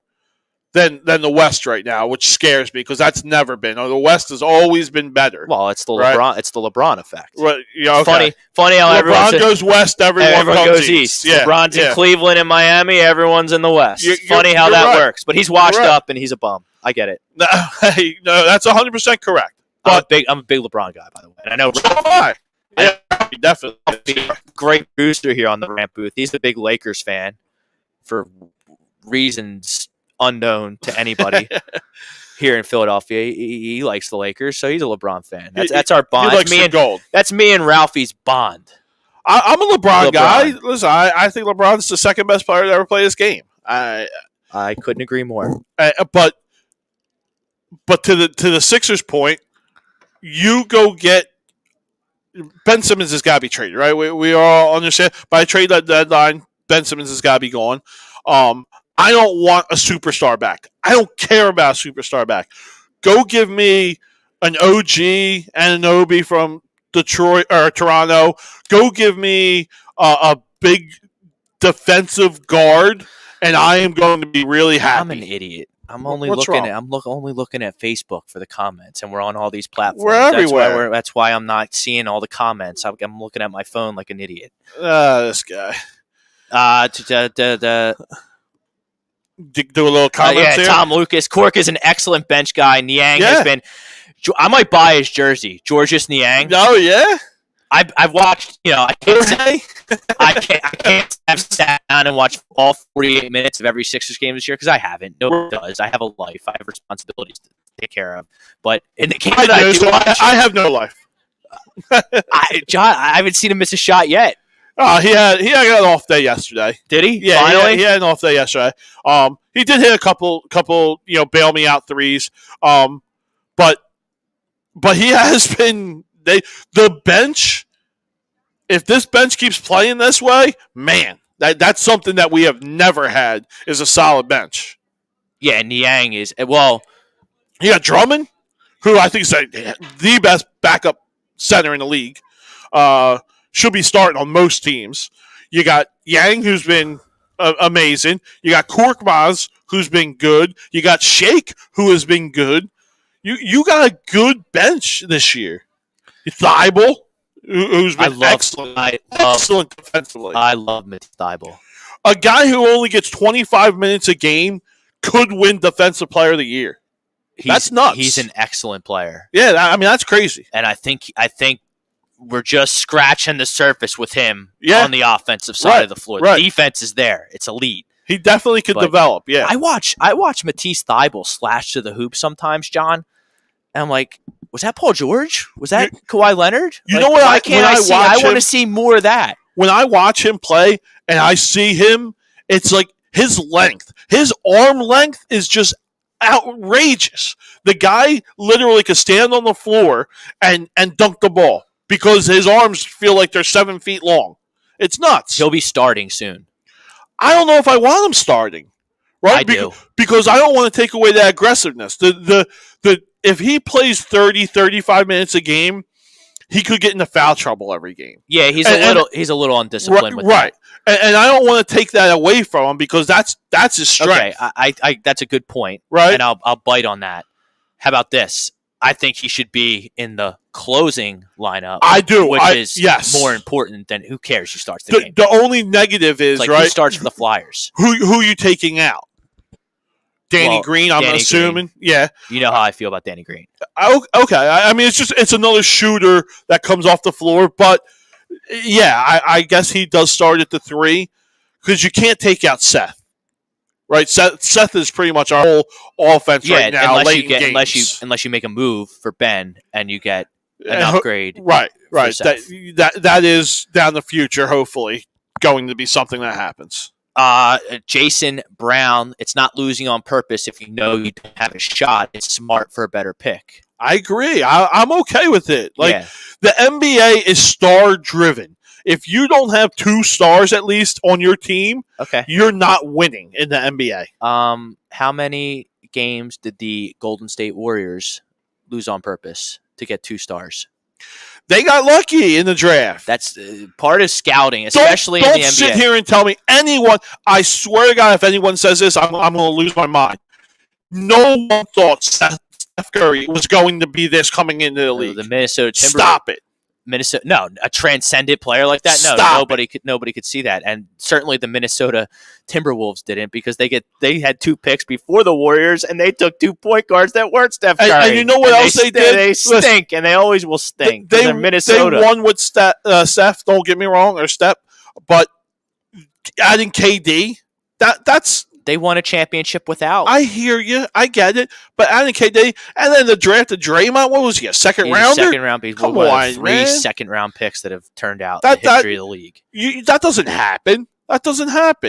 Speaker 2: than the West right now, which scares me because that's never been. The West has always been better.
Speaker 1: Well, it's the LeBron. It's the LeBron effect.
Speaker 2: Right, yeah, okay.
Speaker 1: Funny how
Speaker 2: LeBron goes west, everyone goes east. Yeah,
Speaker 1: LeBron's in Cleveland and Miami, everyone's in the West. Funny how that works, but he's washed up and he's a bum. I get it.
Speaker 2: No, that's 100% correct. But
Speaker 1: I'm a big LeBron guy, by the way. And I know.
Speaker 2: So am I. Yeah, definitely.
Speaker 1: Great booster here on the Rant Booth. He's a big Lakers fan for reasons unknown to anybody here in Philadelphia. He likes the Lakers, so he's a LeBron fan. That's our bond.
Speaker 2: He likes the gold.
Speaker 1: That's me and Ralphie's bond.
Speaker 2: I'm a LeBron guy. Listen, I think LeBron's the second best player to ever play this game.
Speaker 1: I couldn't agree more.
Speaker 2: But to the Sixers' point, you go get Ben Simmons has got to be traded, right? We all understand. By trade deadline, Ben Simmons has got to be gone. I don't want a superstar back. I don't care about a superstar back. Go give me an OG Anunoby from Detroit or Toronto. Go give me a big defensive guard, and I am going to be really happy.
Speaker 1: I'm an idiot. I'm only looking at Facebook for the comments, and we're on all these platforms.
Speaker 2: We're everywhere.
Speaker 1: That's why I'm not seeing all the comments. I'm looking at my phone like an idiot.
Speaker 2: This guy. Do a little comments here.
Speaker 1: Tom Lucas. Cork is an excellent bench guy. Niang has been. I might buy his jersey, Georges Niang.
Speaker 2: Oh yeah.
Speaker 1: I've watched, I can't have sat down and watched all 48 minutes of every Sixers game this year because I haven't. Nobody does. I have a life. I have responsibilities to take care of. But in the game I have no life. John, I haven't seen him miss a shot yet.
Speaker 2: He had an off day yesterday.
Speaker 1: Did he?
Speaker 2: Yeah,
Speaker 1: finally.
Speaker 2: He had an off day yesterday. He did hit a couple bail me out threes. But he has been the bench. If this bench keeps playing this way, man, that's something that we have never had is a solid bench.
Speaker 1: Yeah, and Niang is well.
Speaker 2: You got Drummond, who I think is the best backup center in the league. Should be starting on most teams. You got Yang, who's been amazing. You got Korkmaz, who's been good. You got Shake, who has been good. You got a good bench this year. Thibault, who's been excellent defensively.
Speaker 1: I love Mitch Thibault.
Speaker 2: A guy who only gets 25 minutes a game could win Defensive Player of the Year. That's nuts.
Speaker 1: He's an excellent player.
Speaker 2: Yeah, I mean that's crazy.
Speaker 1: And I think we're just scratching the surface with him on the offensive side of the floor.
Speaker 2: Right.
Speaker 1: The defense is there. It's elite.
Speaker 2: He definitely could develop, yeah.
Speaker 1: I watch Matisse Thybulle slash to the hoop sometimes, John, and I'm like, was that Paul George? Was that Kawhi Leonard?
Speaker 2: You know what?
Speaker 1: I want to see more of that.
Speaker 2: When I watch him play and I see him, it's like his length. His arm length is just outrageous. The guy literally could stand on the floor and dunk the ball because his arms feel like they're 7 feet long. It's nuts.
Speaker 1: He'll be starting soon.
Speaker 2: I don't know if I want him starting. Right?
Speaker 1: I do.
Speaker 2: Because I don't want to take away that aggressiveness. If he plays 30, 35 minutes a game, he could get into foul trouble every game.
Speaker 1: Yeah, he's a little undisciplined with
Speaker 2: that. And I don't want to take that away from him because that's his strength.
Speaker 1: Okay, I that's a good point.
Speaker 2: Right.
Speaker 1: And I'll bite on that. How about this? I think he should be in the closing lineup.
Speaker 2: I do.
Speaker 1: Which is more important than who cares who starts the game.
Speaker 2: The only negative is,
Speaker 1: who starts for the Flyers.
Speaker 2: Who are you taking out? Danny Green, I'm assuming.
Speaker 1: Green.
Speaker 2: Yeah.
Speaker 1: You know how I feel about Danny Green.
Speaker 2: Okay. I mean, it's another shooter that comes off the floor. But, yeah, I guess he does start at the 3 because you can't take out Seth. Right, Seth is pretty much our whole offense right now.
Speaker 1: Unless you make a move for Ben and you get an upgrade.
Speaker 2: Right. That is down the future. Hopefully, going to be something that happens.
Speaker 1: Jason Brown. It's not losing on purpose if you know you don't have a shot. It's smart for a better pick.
Speaker 2: I agree. I'm okay with it. The NBA is star driven. If you don't have 2 stars at least on your team, you're not winning in the NBA.
Speaker 1: How many games did the Golden State Warriors lose on purpose to get 2 stars?
Speaker 2: They got lucky in the draft.
Speaker 1: That's part of scouting, especially in the NBA.
Speaker 2: Don't sit here and tell me anyone. I swear to God, if anyone says this, I'm going to lose my mind. No one thought Steph Curry was going to be this coming into the league.
Speaker 1: The Minnesota Timberwolves.
Speaker 2: Stop it.
Speaker 1: A transcendent player like that. No, nobody could see that, and certainly the Minnesota Timberwolves didn't because they had 2 picks before the Warriors, and they took 2 point guards that weren't Steph Curry.
Speaker 2: And you know what else they did?
Speaker 1: They stink, and they always will stink. They're Minnesota.
Speaker 2: They won with Steph. Don't get me wrong, or Steph, but adding KD, that's.
Speaker 1: They won a championship without.
Speaker 2: I hear you. I get it. But adding KD, and then the draft of Draymond, what was he, a second rounder?
Speaker 1: Second round pick.
Speaker 2: Come on,
Speaker 1: 3 second-round picks that have turned out in the history of the league.
Speaker 2: That doesn't happen.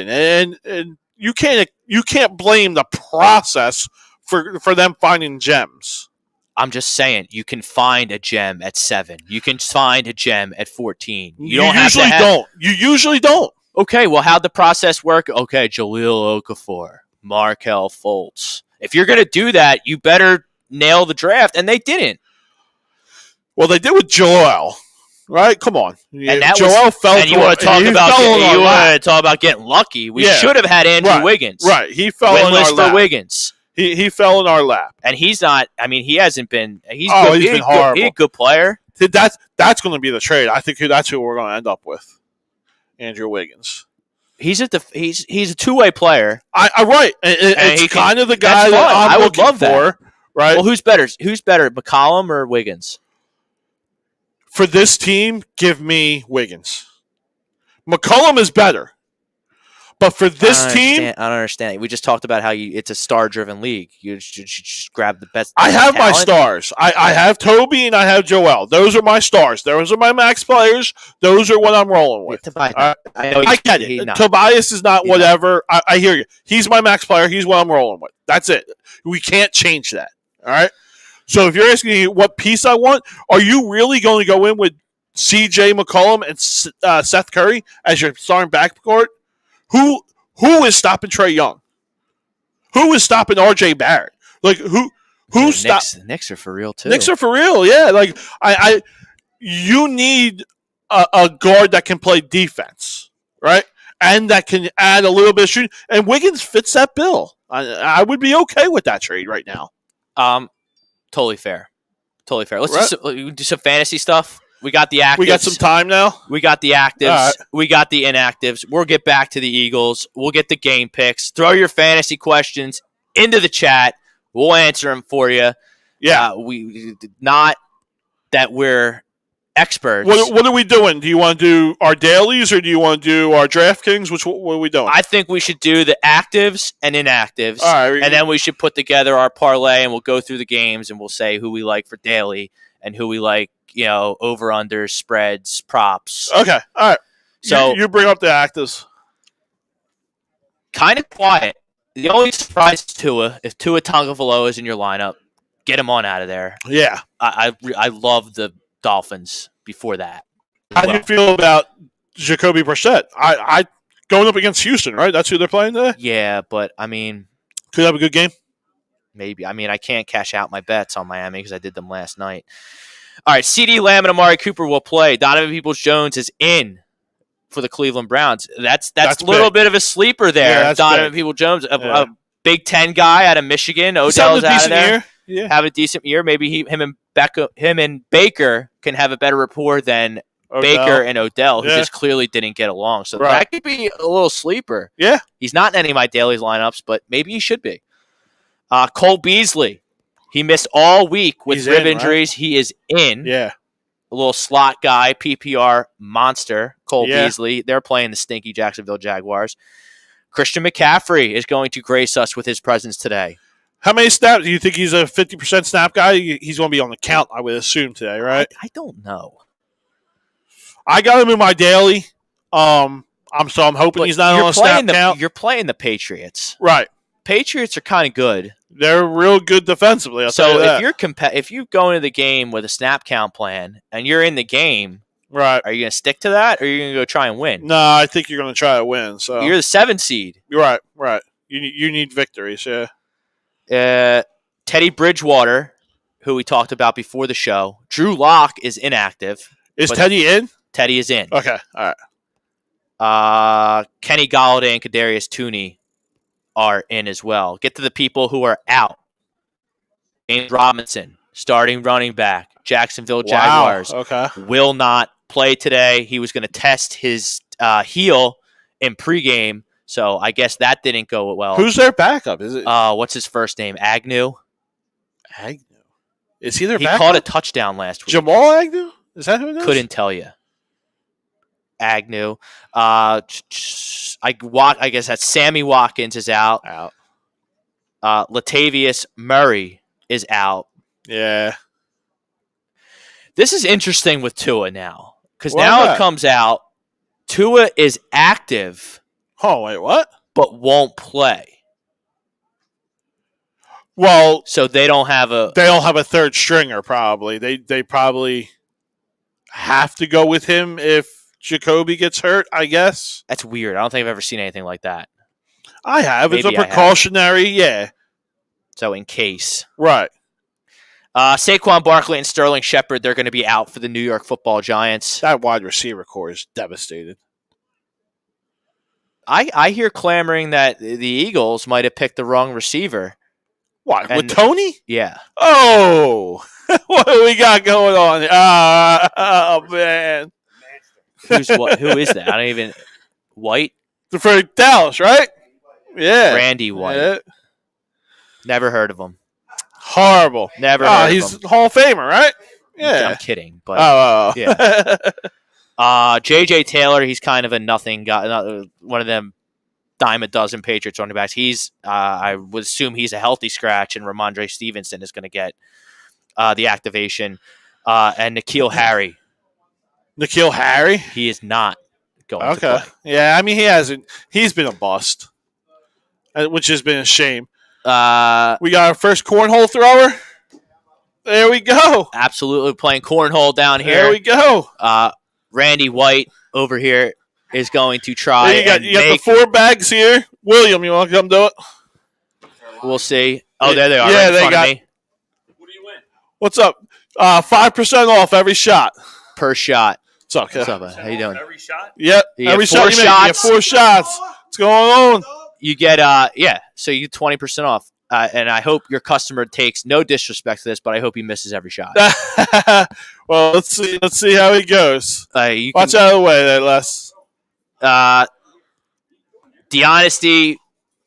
Speaker 2: And you can't blame the process for them finding gems.
Speaker 1: I'm just saying, you can find a gem at 7. You can find a gem at 14. You
Speaker 2: usually don't.
Speaker 1: Okay, well, how'd the process work? Okay, Jahlil Okafor, Markelle Fultz. If you're going to do that, you better nail the draft, and they didn't.
Speaker 2: Well, they did with Joel, right? Come on.
Speaker 1: And
Speaker 2: Joel fell.
Speaker 1: And you want to talk about getting lucky? We should have had Andrew Wiggins.
Speaker 2: Right, he fell in our lap.
Speaker 1: For Wiggins.
Speaker 2: He fell in our lap,
Speaker 1: and he's not. I mean, he hasn't been. He's
Speaker 2: been horrible.
Speaker 1: He's a good player.
Speaker 2: That's going to be the trade. I think that's who we're going to end up with. Andrew Wiggins.
Speaker 1: He's a 2-way player.
Speaker 2: Right. It's kind of the guy that I would love for. Right.
Speaker 1: Well, who's better? McCollum or Wiggins?
Speaker 2: For this team, give me Wiggins. McCollum is better, But for this team,
Speaker 1: I don't understand. We just talked about how it's a star-driven league. You just grab the best.
Speaker 2: I have
Speaker 1: talent.
Speaker 2: my stars. I have Toby and I have Joel. Those are my stars. Those are my max players. Those are what I'm rolling with.
Speaker 1: I
Speaker 2: get it. Tobias is not whatever. I hear you. He's my max player. He's what I'm rolling with. That's it. We can't change that. All right? So if you're asking me what piece I want, are you really going to go in with C.J. McCollum and Seth Curry as your starting backcourt? Who is stopping Trae Young? Who is stopping R.J. Barrett? Like who stops?
Speaker 1: Knicks are for real too.
Speaker 2: Knicks are for real. Yeah. Like you need a guard that can play defense, right? And that can add a little bit of shooting. And Wiggins fits that bill. I would be okay with that trade right now.
Speaker 1: Totally fair. Let's do some fantasy stuff. We got the actives.
Speaker 2: We got some time now.
Speaker 1: We got the actives. Right. We got the inactives. We'll get back to the Eagles. We'll get the game picks. Throw your fantasy questions into the chat. We'll answer them for you.
Speaker 2: Yeah.
Speaker 1: We not that we're experts.
Speaker 2: What are we doing? Do you want to do our dailies or do you want to do our DraftKings? What are we doing?
Speaker 1: I think we should do the actives and inactives.
Speaker 2: All right.
Speaker 1: And then we should put together our parlay and we'll go through the games and we'll say who we like for daily and who we like, over-unders, spreads, props.
Speaker 2: Okay. All right.
Speaker 1: So
Speaker 2: you bring up the actives.
Speaker 1: Kind of quiet. The only surprise is Tua. If Tua Tagovailoa is in your lineup, get him on out of there.
Speaker 2: Yeah.
Speaker 1: I love the Dolphins before that.
Speaker 2: How do you feel about Jacoby Brissett? I going up against Houston, right? That's who they're playing today?
Speaker 1: Yeah, but,
Speaker 2: could have a good game?
Speaker 1: Maybe. I can't cash out my bets on Miami because I did them last night. All right, CeeDee Lamb and Amari Cooper will play. Donovan Peoples-Jones is in for the Cleveland Browns. That's a little bit of a sleeper there.
Speaker 2: Yeah,
Speaker 1: Donovan Peoples-Jones, a Big Ten guy out of Michigan. Odell's out of there.
Speaker 2: Yeah.
Speaker 1: Have a decent year. Maybe him and Baker can have a better rapport than Baker and Odell, who just clearly didn't get along. So that could be a little sleeper.
Speaker 2: Yeah.
Speaker 1: He's not in any of my dailies lineups, but maybe he should be. Cole Beasley. He missed all week with rib injuries. Right? He is in.
Speaker 2: Yeah.
Speaker 1: A little slot guy, PPR monster, Cole Beasley. They're playing the stinky Jacksonville Jaguars. Christian McCaffrey is going to grace us with his presence today.
Speaker 2: How many snaps? Do you think he's a 50% snap guy? He's going to be on the count, I would assume, today, right?
Speaker 1: I don't know.
Speaker 2: I got him in my daily. I'm hoping he's not on a snap count.
Speaker 1: You're playing the Patriots.
Speaker 2: Right.
Speaker 1: Patriots are kind of good.
Speaker 2: They're real good defensively.
Speaker 1: If you go into the game with a snap count plan and you're in the game,
Speaker 2: right?
Speaker 1: Are you going to stick to that, or are you going to go try and win?
Speaker 2: No, I think you're going to try to win. So
Speaker 1: you're the 7th seed.
Speaker 2: You're right. You need victories. Yeah.
Speaker 1: Teddy Bridgewater, who we talked about before the show. Drew Lock is inactive.
Speaker 2: Is Teddy in?
Speaker 1: Teddy is in.
Speaker 2: Okay. All
Speaker 1: right. Kenny Golladay and Kadarius Toney are in as well. Get to the people who are out. James Robinson, starting running back, Jacksonville Jaguars, will not play today. He was going to test his heel in pregame, so I guess that didn't go well.
Speaker 2: Who's their backup? Is it?
Speaker 1: What's his first name? Agnew.
Speaker 2: Is he their backup?
Speaker 1: He caught a touchdown last week.
Speaker 2: Jamal Agnew? Is that who it is?
Speaker 1: Couldn't tell you. Agnew. I guess that's Sammy Watkins is out. Latavius Murray is out.
Speaker 2: Yeah.
Speaker 1: This is interesting with Tua now. Because now it comes out Tua is active.
Speaker 2: Oh, wait, what?
Speaker 1: But won't play.
Speaker 2: Well,
Speaker 1: so they don't have a
Speaker 2: third stringer probably. They probably have to go with him if Jacoby gets hurt, I guess.
Speaker 1: That's weird. I don't think I've ever seen anything like that.
Speaker 2: I have. Maybe it's a precautionary, yeah.
Speaker 1: So in case.
Speaker 2: Right.
Speaker 1: Saquon Barkley and Sterling Shepard, they're going to be out for the New York Football Giants.
Speaker 2: That wide receiver core is devastated.
Speaker 1: I hear clamoring that the Eagles might have picked the wrong receiver.
Speaker 2: What, with Tony?
Speaker 1: Yeah.
Speaker 2: Oh, what do we got going on? Oh, man.
Speaker 1: Who is that? I don't even. White?
Speaker 2: For Dallas, right? Yeah.
Speaker 1: Randy White. Yeah. Never heard of him.
Speaker 2: Horrible.
Speaker 1: Never heard of him.
Speaker 2: He's Hall of Famer, right? Yeah.
Speaker 1: I'm kidding. But yeah. J.J. Taylor, he's kind of a nothing guy. One of them dime a dozen Patriots running backs. He's I would assume he's a healthy scratch, and Ramondre Stevenson is going to get the activation. And N'Keal Harry.
Speaker 2: N'Keal Harry?
Speaker 1: He is not going to play.
Speaker 2: Yeah, I mean, he hasn't. He's been a bust, which has been a shame. We got our first cornhole thrower. There we go.
Speaker 1: Absolutely playing cornhole down here.
Speaker 2: There we go.
Speaker 1: Randy White over here is going to try.
Speaker 2: You got the 4 bags here. William, you want to come do it?
Speaker 1: We'll see. Oh, there they are.
Speaker 2: Yeah,
Speaker 1: right in front of me.
Speaker 3: What do you win?
Speaker 2: What's up? 5% off every shot.
Speaker 1: Per shot.
Speaker 2: What's up,
Speaker 1: What's up, How you doing?
Speaker 3: Every shot?
Speaker 2: Yep. Every shot you make, you get 4 shots. What's going on?
Speaker 1: You get so you get 20% off. And I hope your customer takes no disrespect to this, but I hope he misses every shot.
Speaker 2: Well, let's see how he goes. Watch out of the way there, Les.
Speaker 1: D'Honesty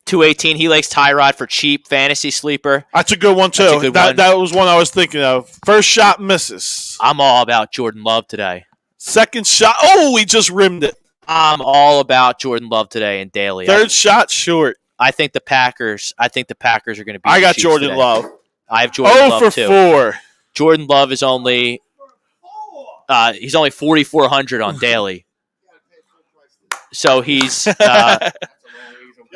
Speaker 1: 218. He likes Tyrod for cheap fantasy sleeper.
Speaker 2: That's a good one too. That was one I was thinking of. First shot misses.
Speaker 1: I'm all about Jordan Love today.
Speaker 2: Second shot. Oh, he just rimmed it.
Speaker 1: I'm all about Jordan Love today in daily.
Speaker 2: Third shot short.
Speaker 1: I think the Packers are going to be.
Speaker 2: I got Jordan
Speaker 1: today.
Speaker 2: Love.
Speaker 1: I have Jordan Love too.
Speaker 2: 4.
Speaker 1: Jordan Love is only he's only 4,400 on daily. So he's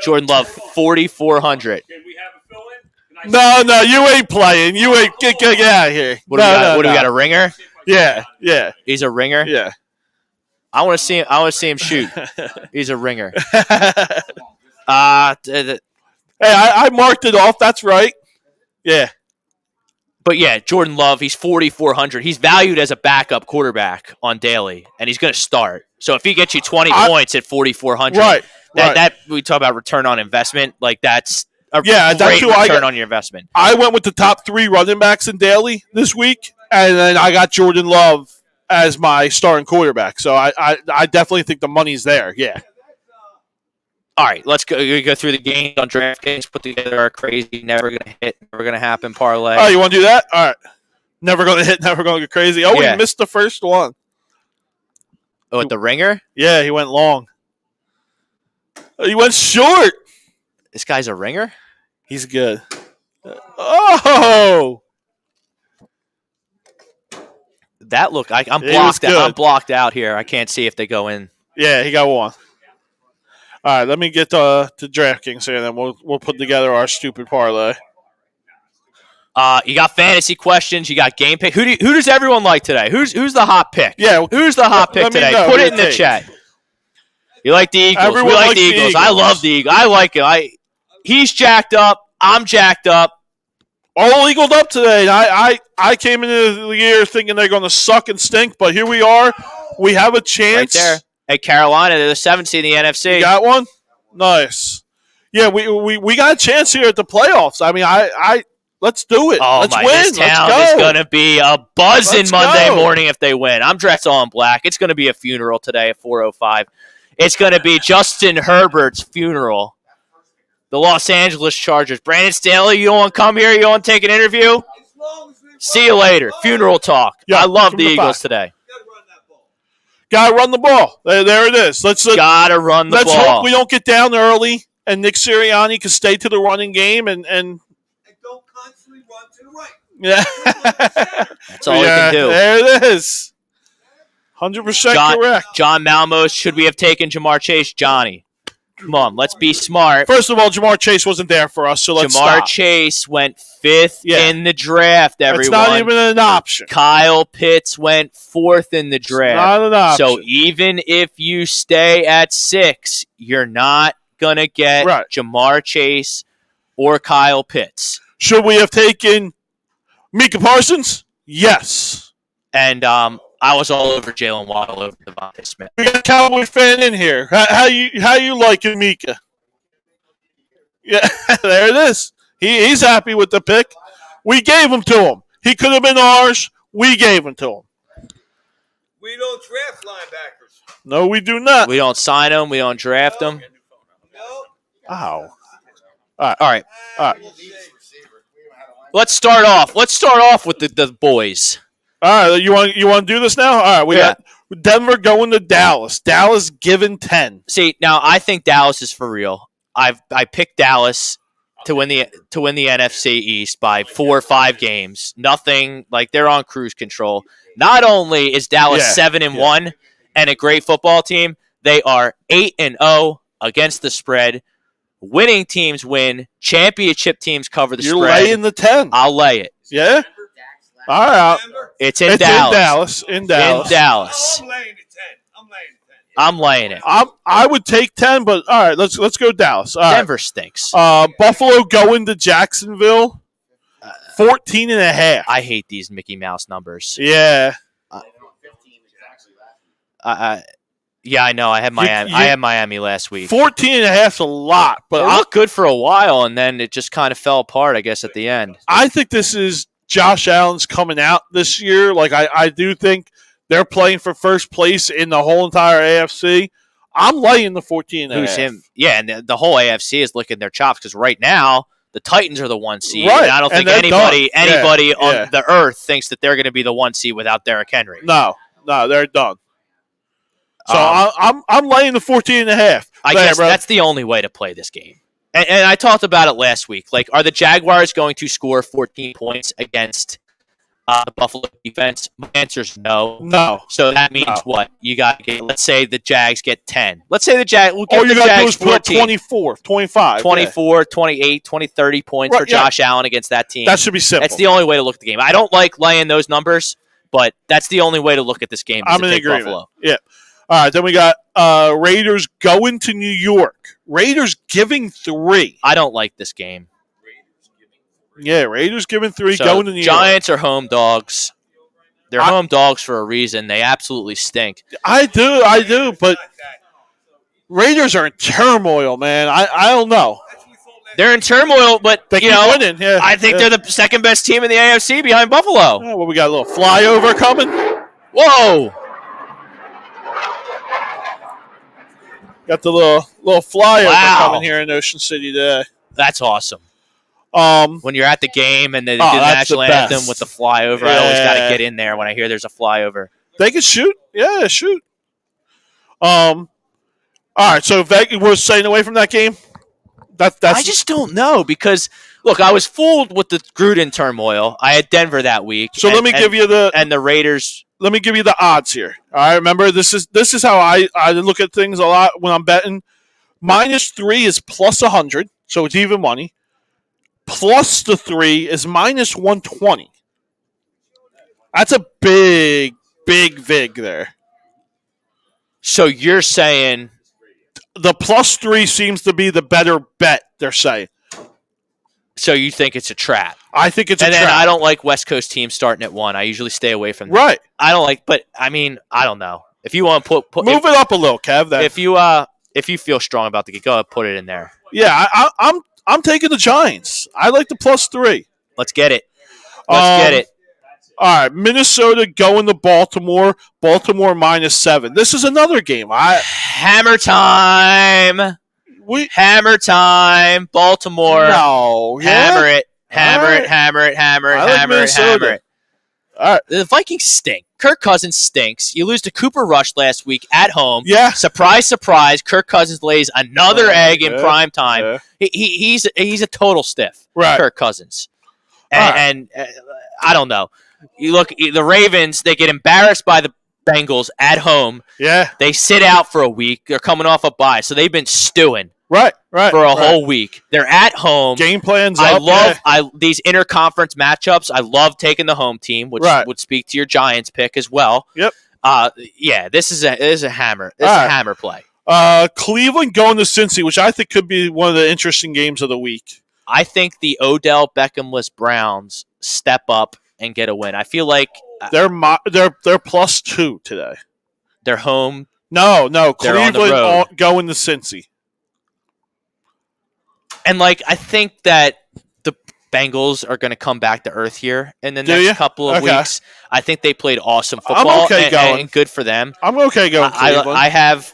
Speaker 1: Jordan Love 4,400.
Speaker 3: Can we have a fill-in?
Speaker 2: No, you ain't playing. You ain't get out of here.
Speaker 1: What do we got? A ringer?
Speaker 2: Yeah.
Speaker 1: He's a ringer.
Speaker 2: Yeah.
Speaker 1: I want to see him shoot. He's a ringer.
Speaker 2: Hey, I marked it off. That's right. Yeah.
Speaker 1: But yeah, Jordan Love, he's 4,400. He's valued as a backup quarterback on daily, and he's going to start. So if he gets you 20 points at 4,400, that we talk about return on investment. Like that's a great return on your investment.
Speaker 2: I went with the top 3 running backs in daily this week, and then I got Jordan Love as my starting quarterback. So I definitely think the money's there. Yeah.
Speaker 1: All right, let's go. We go through the games on DraftKings. Put together our crazy, never gonna hit, never gonna happen parlay.
Speaker 2: Oh, you want to do that? All right. Never gonna hit, never gonna go crazy. Oh, yeah. We missed the first one.
Speaker 1: Oh, at the ringer?
Speaker 2: Yeah, he went long. He went short.
Speaker 1: This guy's a ringer?
Speaker 2: He's good. Oh!
Speaker 1: That look, I'm blocked out. I'm blocked out here. I can't see if they go in.
Speaker 2: Yeah, he got one. All right, let me get to DraftKings here, and then we'll put together our stupid parlay.
Speaker 1: You got fantasy questions. You got game pick. Who does everyone like today? Who's the hot pick?
Speaker 2: Yeah,
Speaker 1: who's the hot pick today? Put it in the chat. You like the Eagles?
Speaker 2: Everyone
Speaker 1: we like
Speaker 2: likes
Speaker 1: the Eagles.
Speaker 2: The Eagles.
Speaker 1: I love the Eagles. I like it. He's jacked up. I'm jacked up.
Speaker 2: All eagled up today. I came into the year thinking they're going to suck and stink, but here we are. We have a chance.
Speaker 1: Right there. Hey, Carolina, they're the 7th seed in the NFC.
Speaker 2: You got one? Nice. Yeah, we got a chance here at the playoffs. I mean, let's do it.
Speaker 1: Oh,
Speaker 2: let's
Speaker 1: my,
Speaker 2: win.
Speaker 1: This town is going to be a buzzing Monday morning if they win. I'm dressed all in black. It's going to be a funeral today at 4:05. It's going to be Justin Herbert's funeral. The Los Angeles Chargers. Brandon Staley, you don't want to come here? You don't want to take an interview? See you later. Funeral talk.
Speaker 2: Yeah,
Speaker 1: I love the Eagles today.
Speaker 2: Gotta run the ball. There it is.
Speaker 1: Gotta run the ball.
Speaker 2: Let's hope we don't get down early and Nick Sirianni can stay to the running game and don't constantly run to the right. Yeah.
Speaker 1: That's all he can do.
Speaker 2: There it is. 100% correct.
Speaker 1: John Malmos, should we have taken Jamar Chase? Johnny. Come on, let's be smart.
Speaker 2: First of all, Jamar Chase wasn't there for us, so let's
Speaker 1: Jamar Chase went 5th in the draft, everyone.
Speaker 2: It's not even an option.
Speaker 1: Kyle Pitts went 4th in the draft.
Speaker 2: Not an option.
Speaker 1: So even if you stay at 6, you're not going to get Jamar Chase or Kyle Pitts.
Speaker 2: Should we have taken Micah Parsons? Yes.
Speaker 1: And I was all over Jalen Waddle over Devontae Smith.
Speaker 2: We got a Cowboy fan in here. How you liking Micah? Yeah, there it is. He's happy with the pick. We gave him to him. He could have been ours. We gave him to him.
Speaker 4: We don't draft linebackers.
Speaker 2: No, we do not.
Speaker 1: We don't sign them. We don't draft them.
Speaker 4: No.
Speaker 2: Ow.
Speaker 1: All right. Let's start off. Let's start off with the boys.
Speaker 2: All right, you want to do this now? All right, we got Denver going to Dallas. Dallas given 10.
Speaker 1: See, now I think Dallas is for real. I picked Dallas to win the NFC East by 4 or 5 games. Nothing like they're on cruise control. Not only is Dallas 7-1 and a great football team, they are 8-0 against the spread. Winning teams win. Championship teams cover the spread.
Speaker 2: You're laying the 10.
Speaker 1: I'll lay it.
Speaker 2: Yeah? All right.
Speaker 1: It's in Dallas.
Speaker 2: In Dallas.
Speaker 4: I'm laying the 10.
Speaker 1: I'm laying it.
Speaker 2: I would take 10, but all right, let's go Dallas. All
Speaker 1: Denver
Speaker 2: right.
Speaker 1: stinks.
Speaker 2: Buffalo going to Jacksonville. 14.5.
Speaker 1: I hate these Mickey Mouse numbers.
Speaker 2: Yeah.
Speaker 1: Yeah, I know. I had Miami. I had Miami last week.
Speaker 2: 14.5 is a lot, but
Speaker 1: It looked good for a while, and then it just kind of fell apart, I guess, at the end.
Speaker 2: I think this is Josh Allen's coming out this year. Like I do think they're playing for first place in the whole entire AFC. I'm laying the 14.5.
Speaker 1: Who's him? Yeah, and the whole AFC is licking their chops because right now the Titans are the 1 seed.
Speaker 2: Right.
Speaker 1: And I don't think
Speaker 2: And
Speaker 1: anybody
Speaker 2: they're done.
Speaker 1: on the earth thinks that they're going to be the 1 seed without Derrick Henry.
Speaker 2: No, they're done. So I'm laying the 14.5.
Speaker 1: I guess that's the only way to play this game. And I talked about it last week. Like, are the Jaguars going to score 14 points against the Buffalo defense? My answer is no.
Speaker 2: No.
Speaker 1: So that means what? You got to get, let's say the Jags get 10. Let's say the Jags, we'll get
Speaker 2: All you
Speaker 1: the
Speaker 2: got to do
Speaker 1: Jags
Speaker 2: is put up
Speaker 1: 14.
Speaker 2: 24, 25.
Speaker 1: 24, 28, 20, 30 points
Speaker 2: Right,
Speaker 1: for Josh Allen against that team.
Speaker 2: That should be simple.
Speaker 1: That's the only way to look at the game. I don't like laying those numbers, but that's the only way to look at this game.
Speaker 2: I'm in agreement.
Speaker 1: Buffalo.
Speaker 2: Yeah. All right, then we got Raiders going to New York. Raiders giving 3.
Speaker 1: I don't like this game.
Speaker 2: Yeah, Raiders giving 3,
Speaker 1: So
Speaker 2: going to New York.
Speaker 1: Giants are home dogs. They're home dogs for a reason. They absolutely stink.
Speaker 2: I do, but Raiders are in turmoil, man. I don't know.
Speaker 1: They're in turmoil, but
Speaker 2: They
Speaker 1: you
Speaker 2: keep
Speaker 1: know,
Speaker 2: winning. Yeah,
Speaker 1: I think they're the second best team in the AFC behind Buffalo.
Speaker 2: Yeah, well, we got a little flyover coming.
Speaker 1: Whoa!
Speaker 2: Got the little flyover
Speaker 1: Wow.
Speaker 2: coming here in Ocean City today.
Speaker 1: That's awesome.
Speaker 2: Um,
Speaker 1: When you're at the game and they do the
Speaker 2: that's
Speaker 1: national
Speaker 2: the best.
Speaker 1: anthem with the flyover, I always got to
Speaker 2: Yeah.
Speaker 1: get in there when I hear there's a flyover.
Speaker 2: they can shoot. Yeah, shoot. All right, so Vegas, we're staying away from that game. That's
Speaker 1: I just don't know because look, I was fooled with the Gruden turmoil. I had Denver that week.
Speaker 2: so. Let me give you
Speaker 1: the Raiders.
Speaker 2: Let me give you the odds here. All right, remember this is how I look at things a lot when I'm betting. -3 is plus 100, so it's even money. Plus the 3 is -120. That's a big vig there.
Speaker 1: So you're saying
Speaker 2: The +3 seems to be the better bet. They're saying.
Speaker 1: so you think it's a trap?
Speaker 2: I think it's a
Speaker 1: And then
Speaker 2: trap.
Speaker 1: I don't like West Coast teams starting at 1. I usually stay away from them.
Speaker 2: Right.
Speaker 1: I don't like, but I mean, I don't know. If you want to put
Speaker 2: Move it up a little, Kev. Then.
Speaker 1: if you feel strong about the game, go ahead, put it in there.
Speaker 2: Yeah, I'm taking the Giants. I like the +3.
Speaker 1: Let's get it. Let's get it.
Speaker 2: All right, Minnesota going to Baltimore. Baltimore -7. This is another game.
Speaker 1: Hammer time. Hammer time. Baltimore.
Speaker 2: No, yeah?
Speaker 1: Hammer it. Hammer
Speaker 2: All
Speaker 1: it.
Speaker 2: right.
Speaker 1: Hammer it. Hammer it.
Speaker 2: I like
Speaker 1: Hammer it.
Speaker 2: Minnesota.
Speaker 1: Hammer it.
Speaker 2: All right.
Speaker 1: The Vikings stink. Kirk Cousins stinks. You lose to Cooper Rush last week at home.
Speaker 2: Yeah.
Speaker 1: Surprise, surprise. Kirk Cousins lays another egg in prime time.
Speaker 2: Yeah.
Speaker 1: He's a total stiff.
Speaker 2: Right.
Speaker 1: Kirk Cousins.
Speaker 2: All right.
Speaker 1: And I don't know. You look, the Ravens, they get embarrassed by the Bengals at home.
Speaker 2: Yeah.
Speaker 1: They sit out for a week. They're coming off a bye, so they've been stewing
Speaker 2: Right.
Speaker 1: for a whole week. They're at home.
Speaker 2: Game plans.
Speaker 1: I
Speaker 2: up,
Speaker 1: love these interconference matchups. I love taking the home team, which
Speaker 2: Right.
Speaker 1: would speak to your Giants pick as well.
Speaker 2: Yep.
Speaker 1: Yeah, this is a hammer. This
Speaker 2: All
Speaker 1: is
Speaker 2: right.
Speaker 1: a hammer play.
Speaker 2: Cleveland going to Cincy, which I think could be one of the interesting games of the week.
Speaker 1: I think the Odell Beckhamless Browns step up and get a win. I feel like
Speaker 2: They're +2 today.
Speaker 1: they're home.
Speaker 2: No,
Speaker 1: They're on the
Speaker 2: Cleveland
Speaker 1: road.
Speaker 2: going to Cincy.
Speaker 1: And, I think that the Bengals are going to come back to earth here in the
Speaker 2: Do
Speaker 1: next
Speaker 2: ya?
Speaker 1: couple of
Speaker 2: Okay.
Speaker 1: weeks. I think they played awesome football,
Speaker 2: okay going.
Speaker 1: and good for them.
Speaker 2: I'm okay going Cleveland.
Speaker 1: I have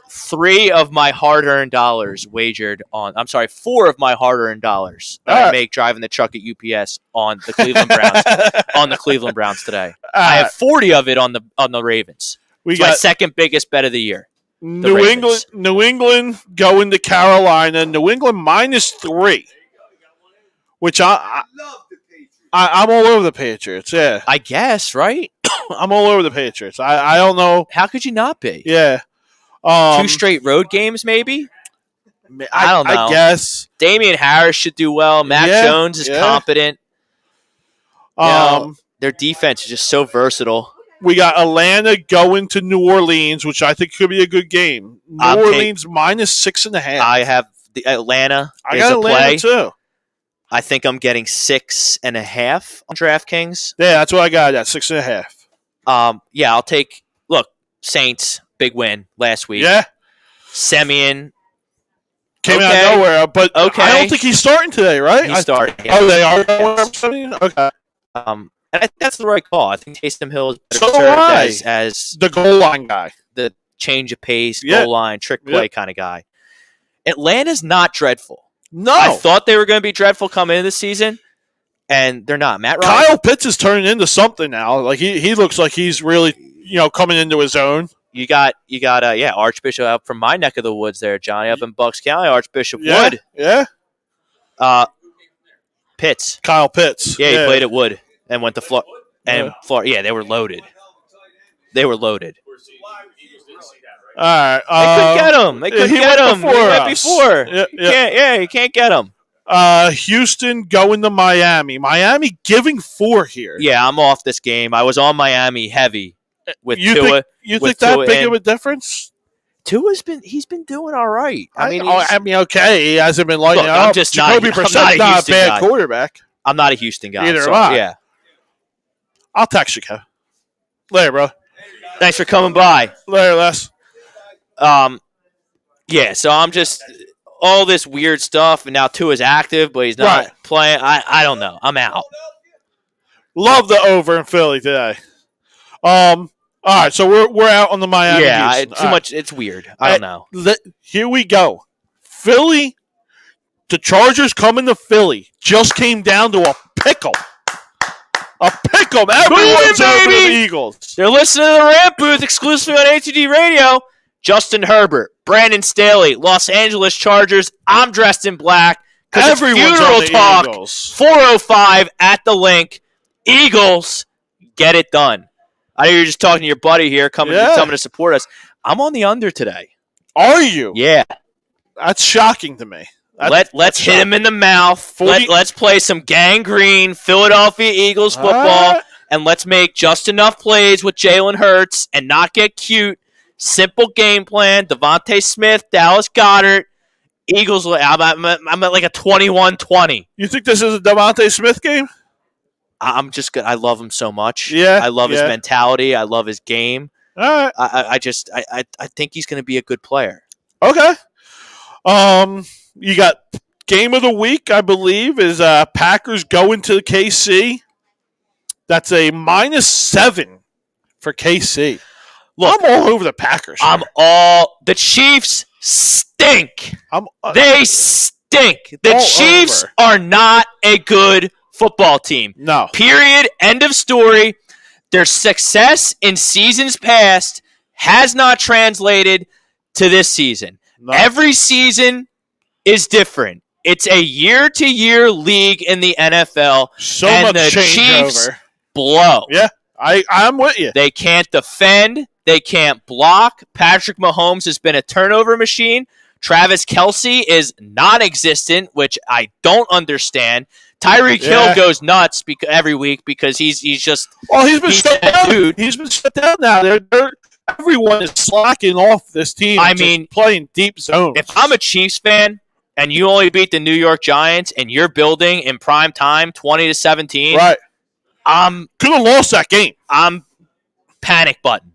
Speaker 1: 3 of my hard-earned dollars wagered on. I'm sorry, 4 of my hard-earned dollars that
Speaker 2: All
Speaker 1: I
Speaker 2: right.
Speaker 1: make driving the truck at UPS on the Cleveland Browns. On the Cleveland Browns today. I have 40 of it on the Ravens.
Speaker 2: We
Speaker 1: It's
Speaker 2: got
Speaker 1: my second biggest bet of the year.
Speaker 2: New
Speaker 1: Ravens.
Speaker 2: England going to Carolina. New England -3, which
Speaker 4: I love the Patriots.
Speaker 2: I'm all over the Patriots. Yeah,
Speaker 1: I guess, right?
Speaker 2: I'm all over the Patriots. I don't know.
Speaker 1: How could you not be?
Speaker 2: Yeah,
Speaker 1: 2 straight road games, maybe?
Speaker 2: I
Speaker 1: don't know.
Speaker 2: I guess.
Speaker 1: Damian Harris should do well. Mac
Speaker 2: Yeah,
Speaker 1: Jones is
Speaker 2: yeah.
Speaker 1: competent. Their defense is just so versatile.
Speaker 2: We got Atlanta going to New Orleans, which I think could be a good game. New Orleans -6.5.
Speaker 1: I have the Atlanta.
Speaker 2: I
Speaker 1: is
Speaker 2: got
Speaker 1: a
Speaker 2: Atlanta
Speaker 1: play.
Speaker 2: too.
Speaker 1: I think I'm getting 6.5 on DraftKings.
Speaker 2: Yeah, that's what I got at 6.5.
Speaker 1: Yeah, I'll take. Look, Saints big win last week.
Speaker 2: Yeah,
Speaker 1: Simeon
Speaker 2: came out
Speaker 1: Okay.
Speaker 2: of nowhere, but
Speaker 1: Okay.
Speaker 2: I don't think he's starting today, right?
Speaker 1: he started.
Speaker 2: Oh, they are.
Speaker 1: Yes.
Speaker 2: Okay.
Speaker 1: And I think that's the right call. I think Taysom Hill is better
Speaker 2: So do
Speaker 1: served
Speaker 2: I.
Speaker 1: as
Speaker 2: The goal line guy.
Speaker 1: the change of pace,
Speaker 2: Yeah.
Speaker 1: goal line, trick play kind of guy. Atlanta's not dreadful.
Speaker 2: No.
Speaker 1: I thought they were going to be dreadful coming into the season, and they're not. Matt Ryan.
Speaker 2: Kyle Pitts is turning into something now. Like he looks like he's really coming into his own.
Speaker 1: You got Archbishop up from my neck of the woods there, Johnny, up in Bucks County. Archbishop
Speaker 2: Yeah,
Speaker 1: Wood.
Speaker 2: yeah.
Speaker 1: Pitts.
Speaker 2: Kyle Pitts.
Speaker 1: Yeah, he played at Wood and went to Florida. And
Speaker 2: Yeah.
Speaker 1: Florida. Yeah, they were loaded. They were loaded.
Speaker 2: All right.
Speaker 1: They couldn't get him. They couldn't
Speaker 2: he
Speaker 1: get
Speaker 2: went
Speaker 1: him. He
Speaker 2: before
Speaker 1: went
Speaker 2: us.
Speaker 1: before.
Speaker 2: Yeah.
Speaker 1: You can't get him.
Speaker 2: Houston going to Miami. Miami giving 4 here.
Speaker 1: Yeah, I'm off this game. I was on Miami heavy with
Speaker 2: You
Speaker 1: Tua.
Speaker 2: think, you
Speaker 1: with
Speaker 2: think that
Speaker 1: Tua
Speaker 2: big of
Speaker 1: and-
Speaker 2: a difference?
Speaker 1: Tua's been doing all right. I mean,
Speaker 2: okay. He hasn't been lighting
Speaker 1: Look,
Speaker 2: it
Speaker 1: I'm
Speaker 2: up.
Speaker 1: just
Speaker 2: Jacoby
Speaker 1: not- I'm
Speaker 2: Brissett's
Speaker 1: not a
Speaker 2: not a
Speaker 1: Houston
Speaker 2: bad
Speaker 1: guy.
Speaker 2: quarterback.
Speaker 1: I'm not a Houston guy.
Speaker 2: Neither
Speaker 1: so,
Speaker 2: am I.
Speaker 1: Yeah.
Speaker 2: I'll text you, Kev. Later, bro.
Speaker 1: Thanks for coming by.
Speaker 2: Later, Les.
Speaker 1: Yeah, so I'm just all this weird stuff, and now Tua's active, but he's not
Speaker 2: Right.
Speaker 1: playing. I don't know. I'm out.
Speaker 2: Love the over in Philly today. All right, so we're out on the Miami.
Speaker 1: Yeah,
Speaker 2: Houston.
Speaker 1: too much. It's weird. I don't know.
Speaker 2: Here we go. Philly. The Chargers coming to Philly. Just came down to a pickle. A pickle. Everyone's
Speaker 1: Boom,
Speaker 2: over the
Speaker 1: baby!
Speaker 2: Eagles.
Speaker 1: They're listening to the Rant Booth exclusively on A2D Radio. Justin Herbert, Brandon Staley, Los Angeles Chargers. I'm dressed in black. 'Cause it's
Speaker 2: Everyone's
Speaker 1: funeral
Speaker 2: on the
Speaker 1: talk.
Speaker 2: Eagles.
Speaker 1: 4:05 at the link. Eagles, get it done. I know you're just talking to your buddy here, coming to support us. I'm on the under today.
Speaker 2: Are you?
Speaker 1: Yeah.
Speaker 2: That's shocking to me.
Speaker 1: Let's hit him in the mouth.
Speaker 2: 40
Speaker 1: Let's play some gangrene Philadelphia Eagles football, and let's make just enough plays with Jalen Hurts and not get cute. Simple game plan. Devontae Smith, Dallas Goedert, Eagles. I'm at like a 21-20.
Speaker 2: You think this is a Devontae Smith game?
Speaker 1: I'm just good. I love him so much.
Speaker 2: Yeah,
Speaker 1: I love his
Speaker 2: yeah.
Speaker 1: mentality. I love his game.
Speaker 2: All right.
Speaker 1: I think he's going to be a good player.
Speaker 2: Okay. You got game of the week, I believe, is Packers going to KC. That's a -7 for KC.
Speaker 1: Look,
Speaker 2: I'm all over the Packers.
Speaker 1: The Chiefs stink. They stink. The
Speaker 2: all
Speaker 1: Chiefs
Speaker 2: over.
Speaker 1: are not a good football team.
Speaker 2: No.
Speaker 1: Period. End of story. Their success in seasons past has not translated to this season.
Speaker 2: No.
Speaker 1: Every season is different. It's a year-to-year league in the NFL.
Speaker 2: So
Speaker 1: and
Speaker 2: much
Speaker 1: the Chiefs
Speaker 2: changeover.
Speaker 1: blow.
Speaker 2: Yeah, I'm with you.
Speaker 1: They can't defend. They can't block. Patrick Mahomes has been a turnover machine. Travis Kelce is non-existent, which I don't understand. Tyreek Hill goes nuts every week because he's just.
Speaker 2: Well, he's been shut down.
Speaker 1: Dude.
Speaker 2: He's been shut down now. Everyone is slacking off this team.
Speaker 1: I
Speaker 2: and
Speaker 1: mean,
Speaker 2: just playing deep zones.
Speaker 1: If I'm a Chiefs fan and you only beat the New York Giants and you're building in prime time 20-17,
Speaker 2: right,
Speaker 1: could
Speaker 2: have lost that game.
Speaker 1: I'm panic button.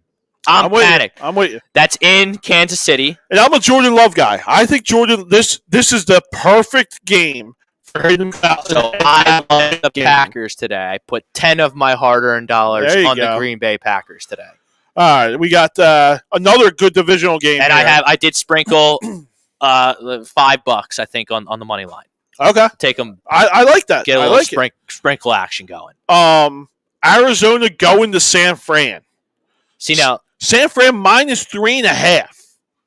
Speaker 1: I'm
Speaker 2: with
Speaker 1: panicked.
Speaker 2: I'm with you.
Speaker 1: That's in Kansas City.
Speaker 2: And I'm a Jordan Love guy. I think Jordan, this is the perfect game for him.
Speaker 1: So I love the Packers today. I put 10 of my hard-earned dollars on the Green Bay Packers today.
Speaker 2: All right, we got another good divisional game.
Speaker 1: And
Speaker 2: here.
Speaker 1: I did sprinkle $5, I think, on the money line.
Speaker 2: Okay,
Speaker 1: Take them.
Speaker 2: I like that.
Speaker 1: Get a
Speaker 2: I
Speaker 1: little
Speaker 2: like
Speaker 1: sprinkle action going.
Speaker 2: Arizona going to San Fran.
Speaker 1: See now,
Speaker 2: San Fran -3.5.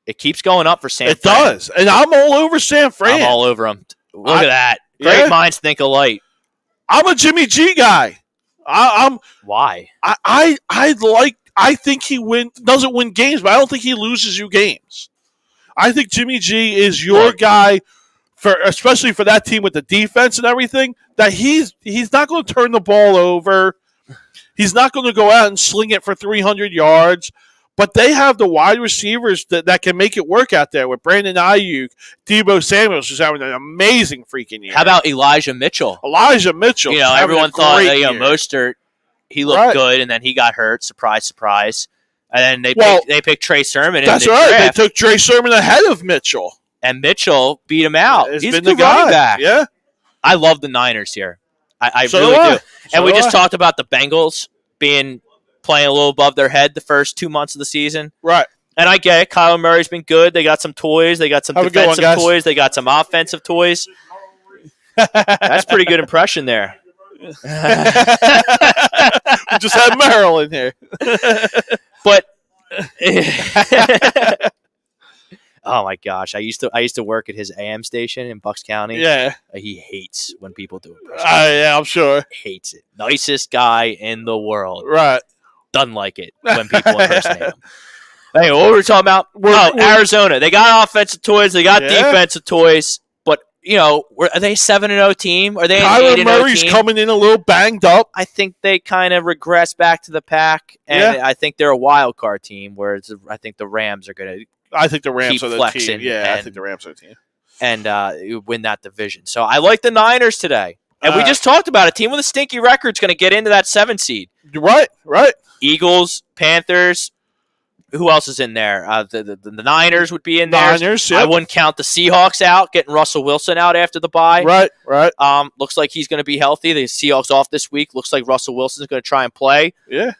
Speaker 1: it keeps going up for San Fran.
Speaker 2: It does, and I'm all over San Fran.
Speaker 1: I'm all over them. Look at that. Great
Speaker 2: Yeah.
Speaker 1: minds think alike.
Speaker 2: I'm a Jimmy G guy.
Speaker 1: Why?
Speaker 2: I think he doesn't win games, but I don't think he loses you games. I think Jimmy G is your guy especially for that team with the defense and everything. That he's not going to turn the ball over. He's not going to go out and sling it for 300 yards. But they have the wide receivers that can make it work out there with Brandon Ayuk, Deebo Samuels, who's having an amazing freaking year.
Speaker 1: How about Elijah Mitchell?
Speaker 2: Everyone
Speaker 1: thought Mostert, he looked good, and then he got hurt. Surprise, surprise. And then they picked Trey Sermon.
Speaker 2: That's right. Draft. They took Trey Sermon ahead of Mitchell.
Speaker 1: And Mitchell beat him out.
Speaker 2: He's
Speaker 1: been
Speaker 2: a good running back. Yeah.
Speaker 1: I love the Niners here. I really do. And we just talked about the Bengals playing a little above their head the first 2 months of the season.
Speaker 2: Right.
Speaker 1: And I get it. Kyler Murray's been good. They got some toys. They got some defensive toys. They got some offensive toys. That's a pretty good impression there.
Speaker 2: We just had Merrill in here.
Speaker 1: But oh my gosh, I used to work at his AM station in Bucks County.
Speaker 2: Yeah.
Speaker 1: He hates when people do it.
Speaker 2: Yeah, I'm sure.
Speaker 1: Hates it. Nicest guy in the world.
Speaker 2: Right.
Speaker 1: Doesn't like it when people impersonate him. Anyway, what were we talking about? Arizona. They got offensive toys. They got defensive toys. But, are they a 7-0 team? Are they an 8-0 team?
Speaker 2: Kyler Murray's coming in a little banged up.
Speaker 1: I think they kind of regress back to the pack. And I think they're a wild card team, whereas I think the Rams are going to
Speaker 2: I think the Rams are the team.
Speaker 1: Yeah,
Speaker 2: I think the Rams are the team.
Speaker 1: And win that division. So I like the Niners today. And we just talked about a team with a stinky record is going to get into that 7 seed.
Speaker 2: Right.
Speaker 1: Eagles, Panthers. Who else is in there? The Niners would be in there.
Speaker 2: Niners, yep.
Speaker 1: I wouldn't count the Seahawks out, getting Russell Wilson out after the bye.
Speaker 2: Right.
Speaker 1: Looks like he's going to be healthy. The Seahawks off this week. Looks like Russell Wilson's going to try and play.
Speaker 2: Yeah.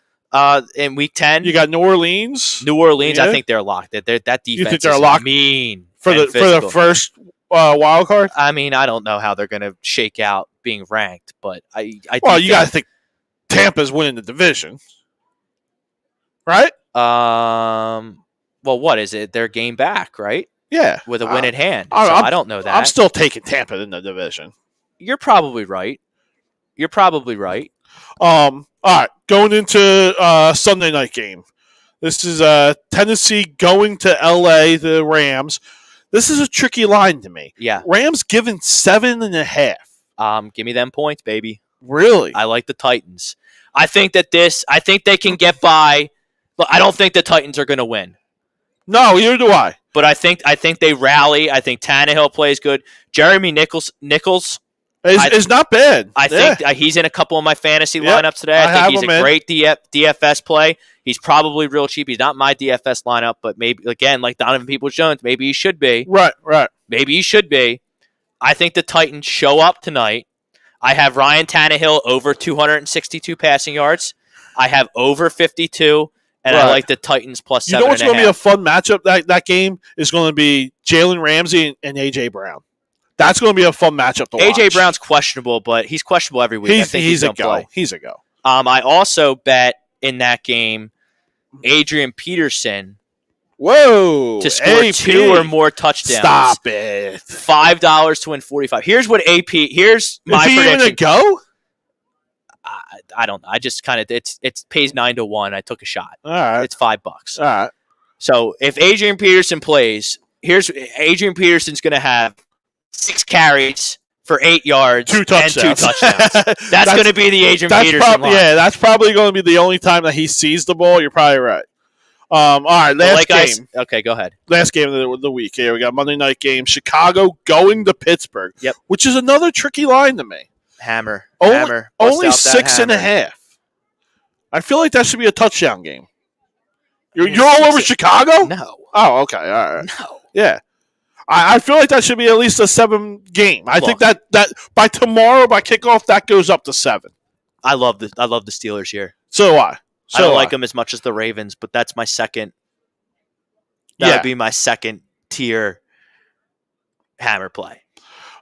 Speaker 1: In week 10.
Speaker 2: You got New Orleans.
Speaker 1: I think they're locked. That defense
Speaker 2: you think they're locked
Speaker 1: mean
Speaker 2: for the first wild card?
Speaker 1: I mean, I don't know how they're going to shake out being ranked, but I
Speaker 2: you got to think Tampa's winning the division. Right?
Speaker 1: Well, what is it? Their game back, right?
Speaker 2: Yeah.
Speaker 1: With a win in hand. I don't know that.
Speaker 2: I'm still taking Tampa in the division.
Speaker 1: You're probably right.
Speaker 2: All right. Going into Sunday night game. This is Tennessee going to LA, the Rams. This is a tricky line to me.
Speaker 1: Yeah.
Speaker 2: Rams given 7.5.
Speaker 1: Give me them points, baby.
Speaker 2: Really?
Speaker 1: I like the Titans. I think they can get by. Look, I don't think the Titans are going to win.
Speaker 2: No, neither do I.
Speaker 1: But I think they rally. I think Tannehill plays good. Jeremy Nichols
Speaker 2: is not bad.
Speaker 1: I think he's in a couple of my fantasy lineups today. I think he's a great DFS play. He's probably real cheap. He's not my DFS lineup, but maybe, again, like Donovan Peoples-Jones, maybe he should be.
Speaker 2: Right.
Speaker 1: Maybe he should be. I think the Titans show up tonight. I have Ryan Tannehill over 262 passing yards. I have over 52. And I like the Titans plus 7.5.
Speaker 2: You know what's going to be a fun matchup that game is going to be Jalen Ramsey and A.J. Brown. That's going to be a fun matchup to watch.
Speaker 1: A.J. Brown's questionable, but he's questionable every week.
Speaker 2: He's a go. He's a go.
Speaker 1: I also bet in that game Adrian Peterson
Speaker 2: to
Speaker 1: score
Speaker 2: AP.
Speaker 1: 2 or more touchdowns.
Speaker 2: Stop it.
Speaker 1: $5 to win 45. Here's my prediction.
Speaker 2: Even a go?
Speaker 1: I don't know. I just kind of it pays 9 to 1. I took a shot.
Speaker 2: All right.
Speaker 1: It's $5.
Speaker 2: All right.
Speaker 1: So if Adrian Peterson plays, Adrian Peterson's going to have 6 carries for 8 yards
Speaker 2: 2 touchdowns.
Speaker 1: and 2 touchdowns. That's going to be the Adrian Peterson line.
Speaker 2: Yeah, that's probably going to be the only time that he sees the ball. You're probably right. All right, last game.
Speaker 1: Okay, go ahead.
Speaker 2: Last game of the week. Here we got Monday night game. Chicago going to Pittsburgh.
Speaker 1: Yep.
Speaker 2: Which is another tricky line to me.
Speaker 1: Hammer.
Speaker 2: Only 6.5. I feel like that should be a touchdown game. You're all over Chicago?
Speaker 1: No.
Speaker 2: Oh, okay. All right.
Speaker 1: No.
Speaker 2: Yeah. I feel like that should be at least a 7 game. I think that by tomorrow, by kickoff, that goes up to 7.
Speaker 1: I love the Steelers here.
Speaker 2: So do I.
Speaker 1: I don't like them as much as the Ravens, but that's my second. That would be my second tier hammer play.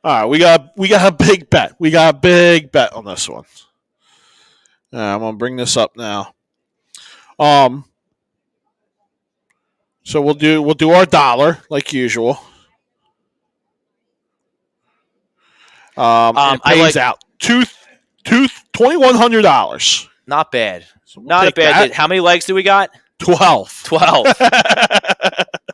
Speaker 2: All right, we got a big bet. We got a big bet on this one. I'm gonna bring this up now. So we'll do our dollar like usual. It pays out $2,100.
Speaker 1: Not bad.
Speaker 2: So we'll
Speaker 1: Not a
Speaker 2: take
Speaker 1: bad.
Speaker 2: that.
Speaker 1: How many legs do we got?
Speaker 2: 12.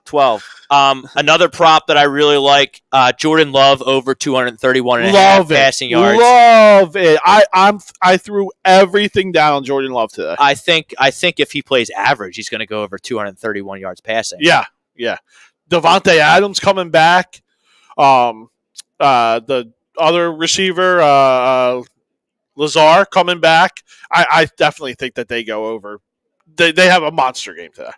Speaker 1: 12. Another prop that I really like, Jordan Love over 231 and a half passing yards.
Speaker 2: Love it. I threw everything down on Jordan Love today.
Speaker 1: I think if he plays average, he's going to go over 231 yards passing.
Speaker 2: Yeah. Devontae Adams coming back. The other receiver, Lazar coming back. I definitely think that they go over. They have a monster game today.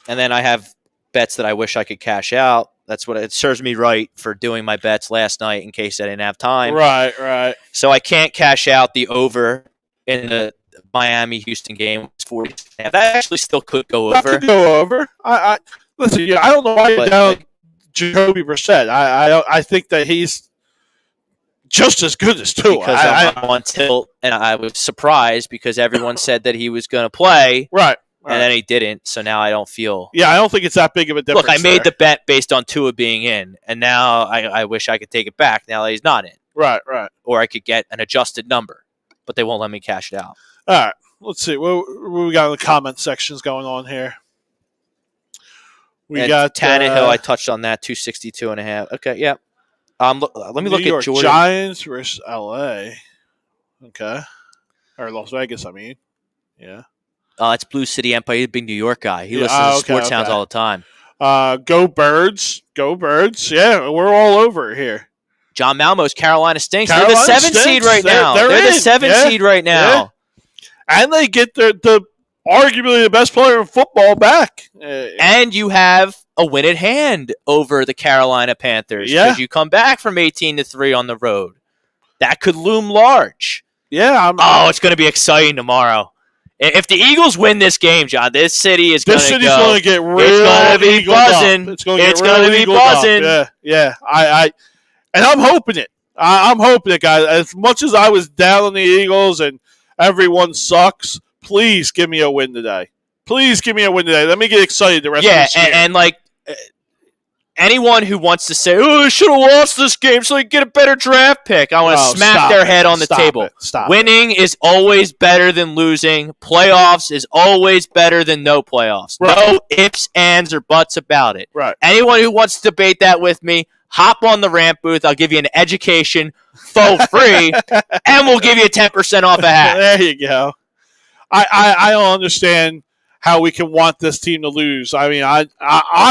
Speaker 1: And then I have bets that I wish I could cash out. That's what it serves me right for doing my bets last night in case I didn't have time.
Speaker 2: Right.
Speaker 1: So I can't cash out the over in the Miami-Houston game. It's 40. That actually still could go over.
Speaker 2: That could go over. I listen. Yeah, I don't know why you're down Jacoby Brissett. I think that he's just as good as Tua.
Speaker 1: Because I'm on tilt, and I was surprised because everyone said that he was going to play.
Speaker 2: Right.
Speaker 1: And then he didn't, so now I don't feel...
Speaker 2: Yeah, I don't think it's that big of a difference.
Speaker 1: Look, I made the bet based on Tua being in, and now I wish I could take it back now that he's not in.
Speaker 2: Right.
Speaker 1: Or I could get an adjusted number, but they won't let me cash it out.
Speaker 2: All right, let's see. What we got in the comment sections going on here? We got
Speaker 1: Tannehill, I touched on that, 262 and a half. Okay, yeah. Let me look at Jordan.
Speaker 2: Giants versus LA. Okay. Or Las Vegas, I mean. Yeah.
Speaker 1: It's Blue City Empire. He's a big New York guy. He listens to Sports Sounds all the time.
Speaker 2: Go Birds. Go Birds. Yeah, we're all over here.
Speaker 1: John Malmo's Carolina stinks. They're the 7 seed right now. They're the 7 seed right now.
Speaker 2: Yeah. And they get the arguably the best player in football back.
Speaker 1: And you have a win at hand over the Carolina Panthers.
Speaker 2: Yeah.
Speaker 1: Because you come back from 18-3 on the road. That could loom large.
Speaker 2: Yeah.
Speaker 1: It's going to be exciting tomorrow. If the Eagles win this game, John, this city is going to go.
Speaker 2: This city's going to get real.
Speaker 1: It's going to be buzzing.
Speaker 2: It's going to be buzzing. Yeah. And I'm hoping it. I'm hoping it, guys. As much as I was down on the Eagles and everyone sucks, please give me a win today. Let me get excited the rest of this year.
Speaker 1: Yeah, and like anyone who wants to say, I should have lost this game so I can get a better draft pick, I want to smack their head on the table. Winning is always better than losing. Playoffs is always better than no playoffs. Right. No ifs, ands, or buts about it.
Speaker 2: Right.
Speaker 1: Anyone who wants to debate that with me, hop on the Rant Booth. I'll give you an education for free, and we'll give you 10% off a hat.
Speaker 2: There you go. I don't understand how we can want this team to lose. I mean, I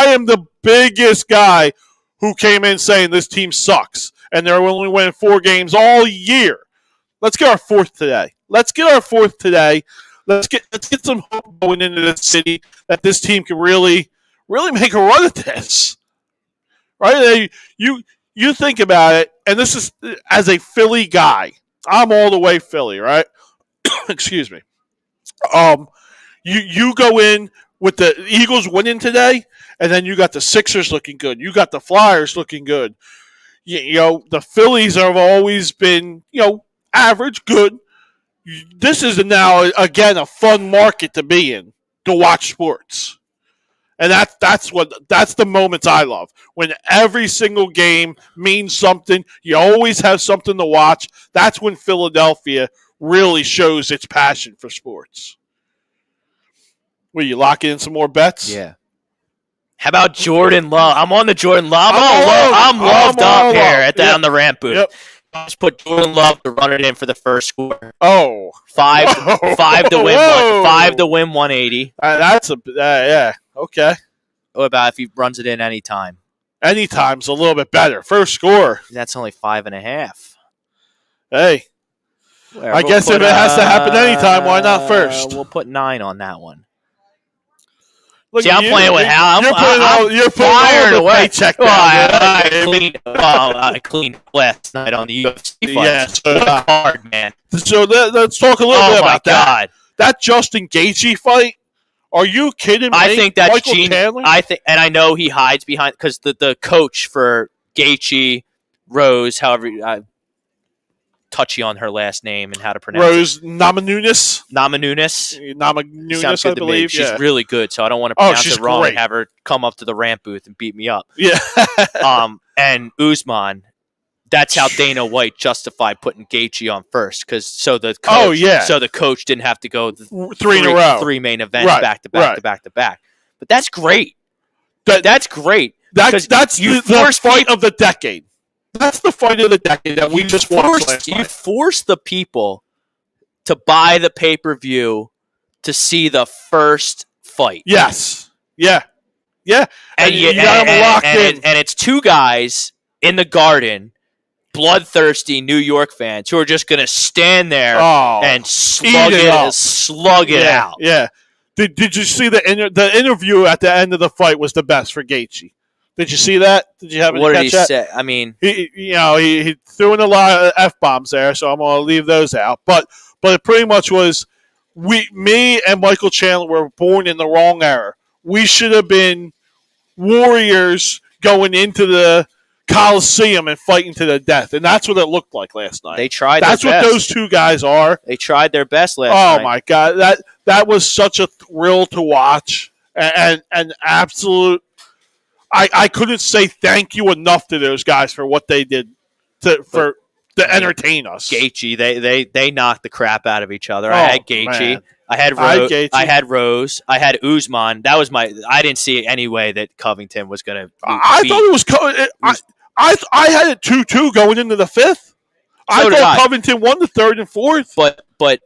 Speaker 2: am the biggest guy who came in saying this team sucks, and they're only winning 4 games all year. Let's get our fourth today. Let's get some hope going into this city that this team can really make a run at this. Right? You think about it, and this is as a Philly guy. I'm all the way Philly, right? Excuse me. You go in with the Eagles winning today, and then you got the Sixers looking good. You got the Flyers looking good. You know, the Phillies have always been, average, good. This is now, again, a fun market to be in, to watch sports. And that's the moments I love. When every single game means something, you always have something to watch. That's when Philadelphia really shows its passion for sports. Will you lock in some more bets?
Speaker 1: Yeah. How about Jordan Love? I'm on the Jordan Love. I'm loved up here on the Rant Booth.
Speaker 2: Yep.
Speaker 1: Just put Jordan Love to run it in for the first score.
Speaker 2: Oh.
Speaker 1: Five to win. 5 to win 180.
Speaker 2: Yeah. Okay.
Speaker 1: What about if he runs it in anytime?
Speaker 2: Anytime's a little bit better. First score.
Speaker 1: That's only 5.5.
Speaker 2: Hey. I guess if it has to happen anytime, why not first?
Speaker 1: We'll put 9 on that one.
Speaker 2: Look,
Speaker 1: see, I'm playing with Hal.
Speaker 2: You're firing
Speaker 1: away.
Speaker 2: Paycheck
Speaker 1: I cleaned last night on the UFC fight.
Speaker 2: Yes.
Speaker 1: Hard, man.
Speaker 2: So let's talk a little bit about that.
Speaker 1: God.
Speaker 2: That Justin Gaethje fight. Are you kidding me?
Speaker 1: I think that's
Speaker 2: Michael Chandler?
Speaker 1: and I know he hides behind because the coach for Gaethje, Rose, however, touchy on her last name and how to pronounce
Speaker 2: Rose Namajunas.
Speaker 1: Sounds good
Speaker 2: I believe.
Speaker 1: Me. She's really good, so I don't want to pronounce it wrong and have her come up to the rant booth and beat me up.
Speaker 2: Yeah.
Speaker 1: And Usman, that's how Dana White justified putting Gaethje on first, so the coach didn't have to go
Speaker 2: three in a row,
Speaker 1: 3 main events back to back. But that's great. That's great.
Speaker 2: That's the fight of the decade. That's the fight of the decade that we just watched last night.
Speaker 1: You force the people to buy the pay-per-view to see the first fight.
Speaker 2: Yes. Yeah.
Speaker 1: And you got them locked in. And it's 2 guys in the Garden, bloodthirsty New York fans, who are just going to stand there and slug it out.
Speaker 2: Yeah. Did you see the interview at the end of the fight was the best for Gaethje? Did you see that? Did you have any catch that?
Speaker 1: What did he say? I mean,
Speaker 2: he threw in a lot of F-bombs there, so I'm going to leave those out. But it pretty much was me and Michael Chandler were born in the wrong era. We should have been warriors going into the Coliseum and fighting to the death, and that's what it looked like last night.
Speaker 1: They tried.
Speaker 2: That's what those 2 guys are.
Speaker 1: They tried their best last night.
Speaker 2: Oh my God, that was such a thrill to watch, and absolute. I couldn't say thank you enough to those guys for what they did to entertain us.
Speaker 1: Gaethje, they knocked the crap out of each other. I had Gaethje.
Speaker 2: Man.
Speaker 1: I had Rose. I had Usman. That was I didn't see any way that Covington was going to.
Speaker 2: I thought it was. I had it 2-2 going into the 5th. I thought Covington won the 3rd and 4th.
Speaker 1: But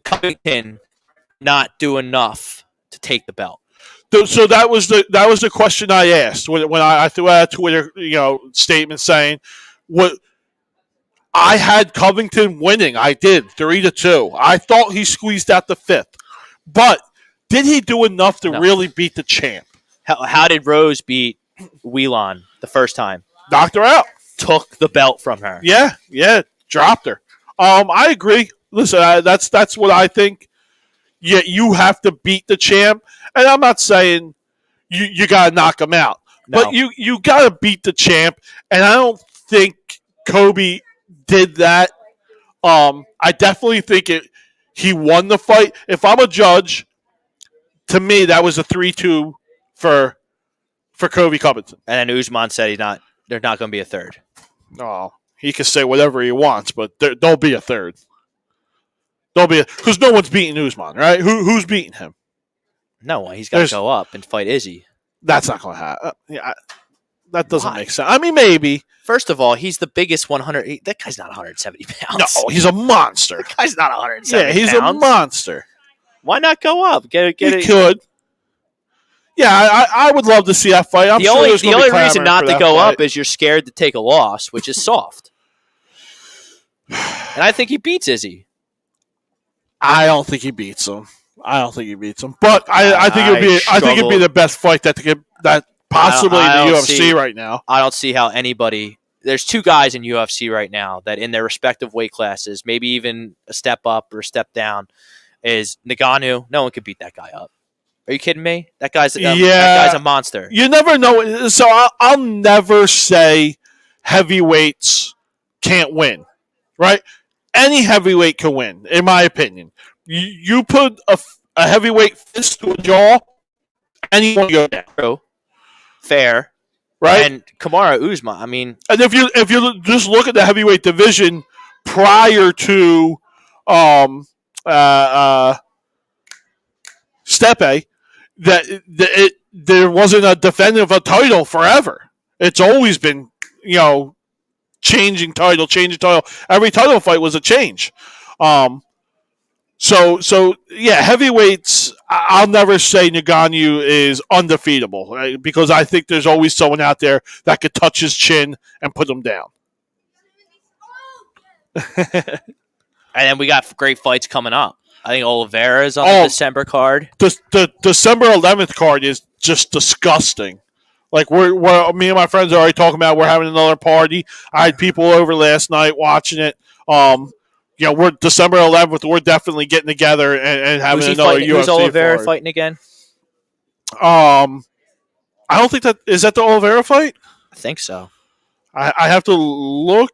Speaker 1: Covington not do enough to take the belt.
Speaker 2: So that was the question I asked when I threw out a Twitter statement saying what I had Covington winning. I did 3-2. I thought he squeezed out the 5th, but did he do enough to really beat the champ?
Speaker 1: How did Rose beat Whelan the first time?
Speaker 2: Knocked her out.
Speaker 1: Took the belt from her.
Speaker 2: Yeah, dropped her. I agree. Listen, that's what I think. Yeah, you have to beat the champ, and I'm not saying you got to knock him out, but you got to beat the champ, and I don't think Kobe did that. I definitely think he won the fight. If I'm a judge, to me that was a 3-2 for Kobe Covington.
Speaker 1: And then Usman said there's not going to be a third.
Speaker 2: Oh, he can say whatever he wants, but there'll be a third. Because no one's beating Usman, right? Who's beating him?
Speaker 1: No one. He's got to go up and fight Izzy.
Speaker 2: That's not going to happen. That doesn't make sense. I mean, maybe.
Speaker 1: First of all, he's the biggest 100. That guy's not 170 pounds.
Speaker 2: No, he's a monster.
Speaker 1: That guy's not 170
Speaker 2: pounds. Yeah, he's a monster.
Speaker 1: Why not go up?
Speaker 2: He could. Yeah, I would love to see that fight.
Speaker 1: The only reason not to go up is you're scared to take a loss, which is soft. And I think he beats Izzy.
Speaker 2: I don't think he beats him. But I think it'd be the best fight that possibly in the UFC right now.
Speaker 1: I don't see how anybody. There's 2 guys in UFC right now that in their respective weight classes, maybe even a step up or a step down, is Ngannou. No one could beat that guy up. Are you kidding me? That guy's a monster.
Speaker 2: You never know. So I'll never say heavyweights can't win, right? Any heavyweight can win, in my opinion. You put a heavyweight fist to a jaw, anyone can go down.
Speaker 1: True. Fair.
Speaker 2: Right?
Speaker 1: And Kamaru Usman, I mean...
Speaker 2: And if you just look at the heavyweight division prior to Stipe, there wasn't a defendant of a title forever. It's always been, changing title. Every title fight was a change. So yeah, heavyweights, I'll never say Ngannou is undefeatable, right? Because I think there's always someone out there that could touch his chin and put him down.
Speaker 1: And then we got great fights coming up. I think Oliveira is on the December card.
Speaker 2: The December 11th card is just disgusting. Like we're me and my friends are already talking about we're having another party. I had people over last night watching it. We're December 11th. We're definitely getting together and having another UFC.
Speaker 1: Who's Oliveira fighting again?
Speaker 2: I don't think is that the Oliveira fight.
Speaker 1: I think so.
Speaker 2: I have to look.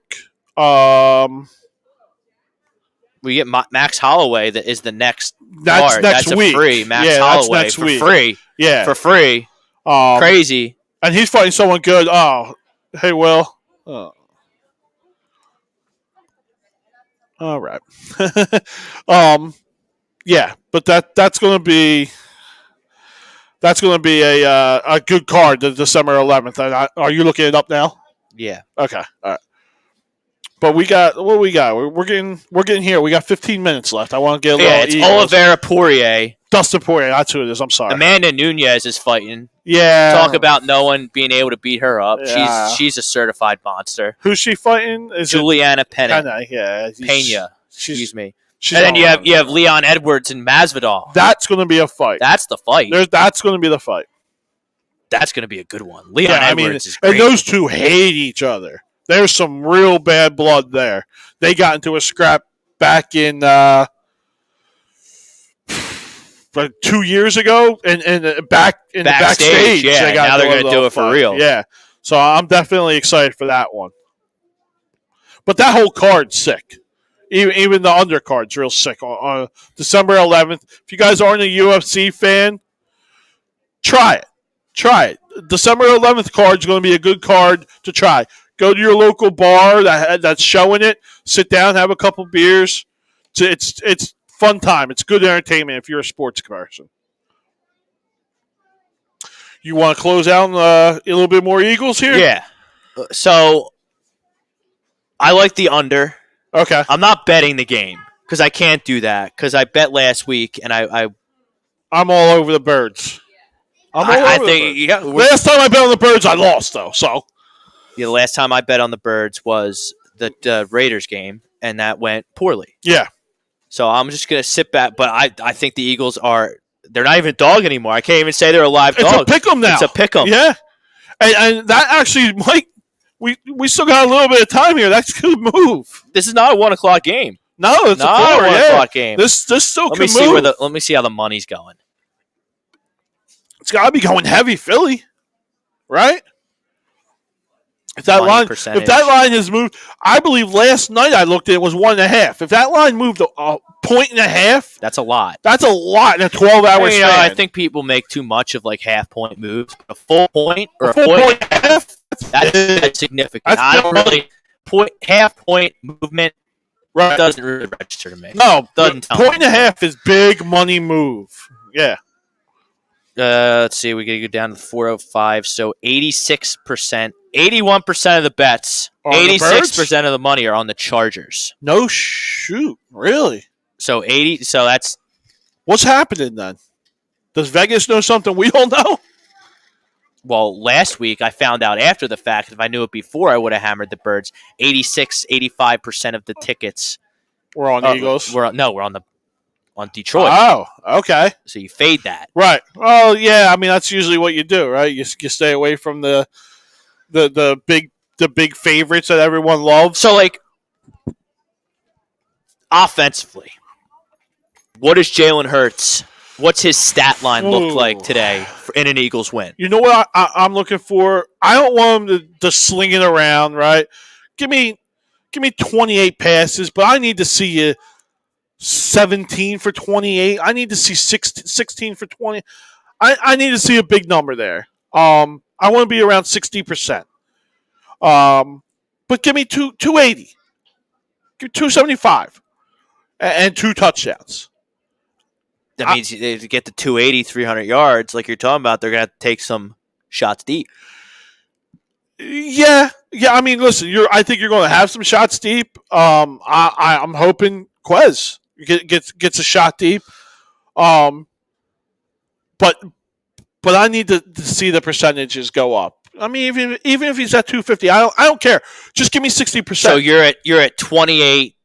Speaker 1: We get Max Holloway that is the next
Speaker 2: That's
Speaker 1: card.
Speaker 2: next
Speaker 1: That's
Speaker 2: week.
Speaker 1: a free Max
Speaker 2: Yeah, that's
Speaker 1: Holloway
Speaker 2: next
Speaker 1: for
Speaker 2: week.
Speaker 1: free.
Speaker 2: Yeah.
Speaker 1: For free. Crazy.
Speaker 2: And he's fighting someone good. Oh, hey, Will. Oh. All right. Yeah, but that's going to be a good card, the December 11th. Are you looking it up now?
Speaker 1: Yeah.
Speaker 2: Okay. All right. But we got what we got. We're getting here. We got 15 minutes left. I want to get a little.
Speaker 1: Yeah, it's
Speaker 2: Eagles.
Speaker 1: Oliveira Poirier.
Speaker 2: Dustin Poirier. That's who it is. I'm sorry.
Speaker 1: Amanda Nunez is fighting.
Speaker 2: Yeah.
Speaker 1: Talk about no one being able to beat her up.
Speaker 2: Yeah.
Speaker 1: She's a certified monster.
Speaker 2: Who's she fighting? Is
Speaker 1: Juliana Pena.
Speaker 2: Yeah.
Speaker 1: Pena. Excuse me.
Speaker 2: She's
Speaker 1: And then you have Leon Edwards and Masvidal.
Speaker 2: That's going to be a fight.
Speaker 1: That's the fight.
Speaker 2: That's going to be the fight.
Speaker 1: That's going to be a good one. Leon Edwards is great.
Speaker 2: And those two hate each other. There's some real bad blood there. They got into a scrap back in like 2 years ago, and back in the backstage.
Speaker 1: Yeah, now they're going to do it for real.
Speaker 2: Yeah, so I'm definitely excited for that one. But that whole card's sick. Even the undercard's real sick. On December 11th, if you guys aren't a UFC fan, try it. December 11th card's going to be a good card to try. Go to your local bar that's showing it. Sit down, have a couple beers. It's fun time. It's good entertainment if you're a sports person. You want to close out a little bit more Eagles here?
Speaker 1: Yeah. So I like the under.
Speaker 2: Okay.
Speaker 1: I'm not betting the game because I can't do that because I bet last week and I'm
Speaker 2: all over the birds.
Speaker 1: I think yeah.
Speaker 2: Last time I bet on the birds, I lost though. So
Speaker 1: the last time I bet on the birds was the Raiders game, and that went poorly.
Speaker 2: Yeah.
Speaker 1: So I'm just gonna sit back, but I think the Eagles they're not even a dog anymore. I can't even say they're a live dog.
Speaker 2: It's a pick'em now.
Speaker 1: It's a pick'em.
Speaker 2: Yeah. And that actually might. We still got a little bit of time here. That's a good move.
Speaker 1: This is not a 1 o'clock game.
Speaker 2: No, it's
Speaker 1: not
Speaker 2: a 4
Speaker 1: 1 o'clock game.
Speaker 2: This still
Speaker 1: let
Speaker 2: can
Speaker 1: me
Speaker 2: move.
Speaker 1: see let me see how the money's going.
Speaker 2: It's got to be going heavy, Philly, right? If that line has moved, I believe last night I looked at it was 1.5. If that line moved a point and a half,
Speaker 1: that's a lot.
Speaker 2: That's a lot in a 12-hour span.
Speaker 1: I think people make too much of like half-point moves. A full point or a
Speaker 2: point and a half.
Speaker 1: That's significant. I don't really half-point movement.
Speaker 2: Right.
Speaker 1: Doesn't really register to me.
Speaker 2: No,
Speaker 1: doesn't.
Speaker 2: Point and a half is big money move. Yeah.
Speaker 1: Let's see. We got to go down to 405. So 86%, 81% of the bets, 86% of the money are on the Chargers.
Speaker 2: No shoot, really?
Speaker 1: So 80. So that's
Speaker 2: what's happening then. Does Vegas know something we don't know?
Speaker 1: Well, last week I found out after the fact. If I knew it before, I would have hammered the birds. 85% of the tickets
Speaker 2: were on Eagles.
Speaker 1: We're on Detroit.
Speaker 2: Oh, okay.
Speaker 1: So you fade that.
Speaker 2: Right. Well, yeah, I mean that's usually what you do, right? You stay away from the big favorites that everyone loves.
Speaker 1: So like offensively, what is Jalen Hurts? What's his stat line look like today in an Eagles win?
Speaker 2: You know what I'm looking for? I don't want him to sling it around, right? Give me 28 passes, but I need to see you 17 for 28. I need to see 16 for 20. I need to see a big number there. I want to be around 60%. But give me 280. Give me 275. And 2 touchdowns.
Speaker 1: That means to get to 280, 300 yards, like you're talking about, they're going to have to take some shots deep.
Speaker 2: Yeah. I mean, listen, I think you're going to have some shots deep. I'm hoping Quez gets a shot deep. But I need to see the percentages go up. I mean, even if he's at 250, I don't care. Just give me 60%.
Speaker 1: So you're at 28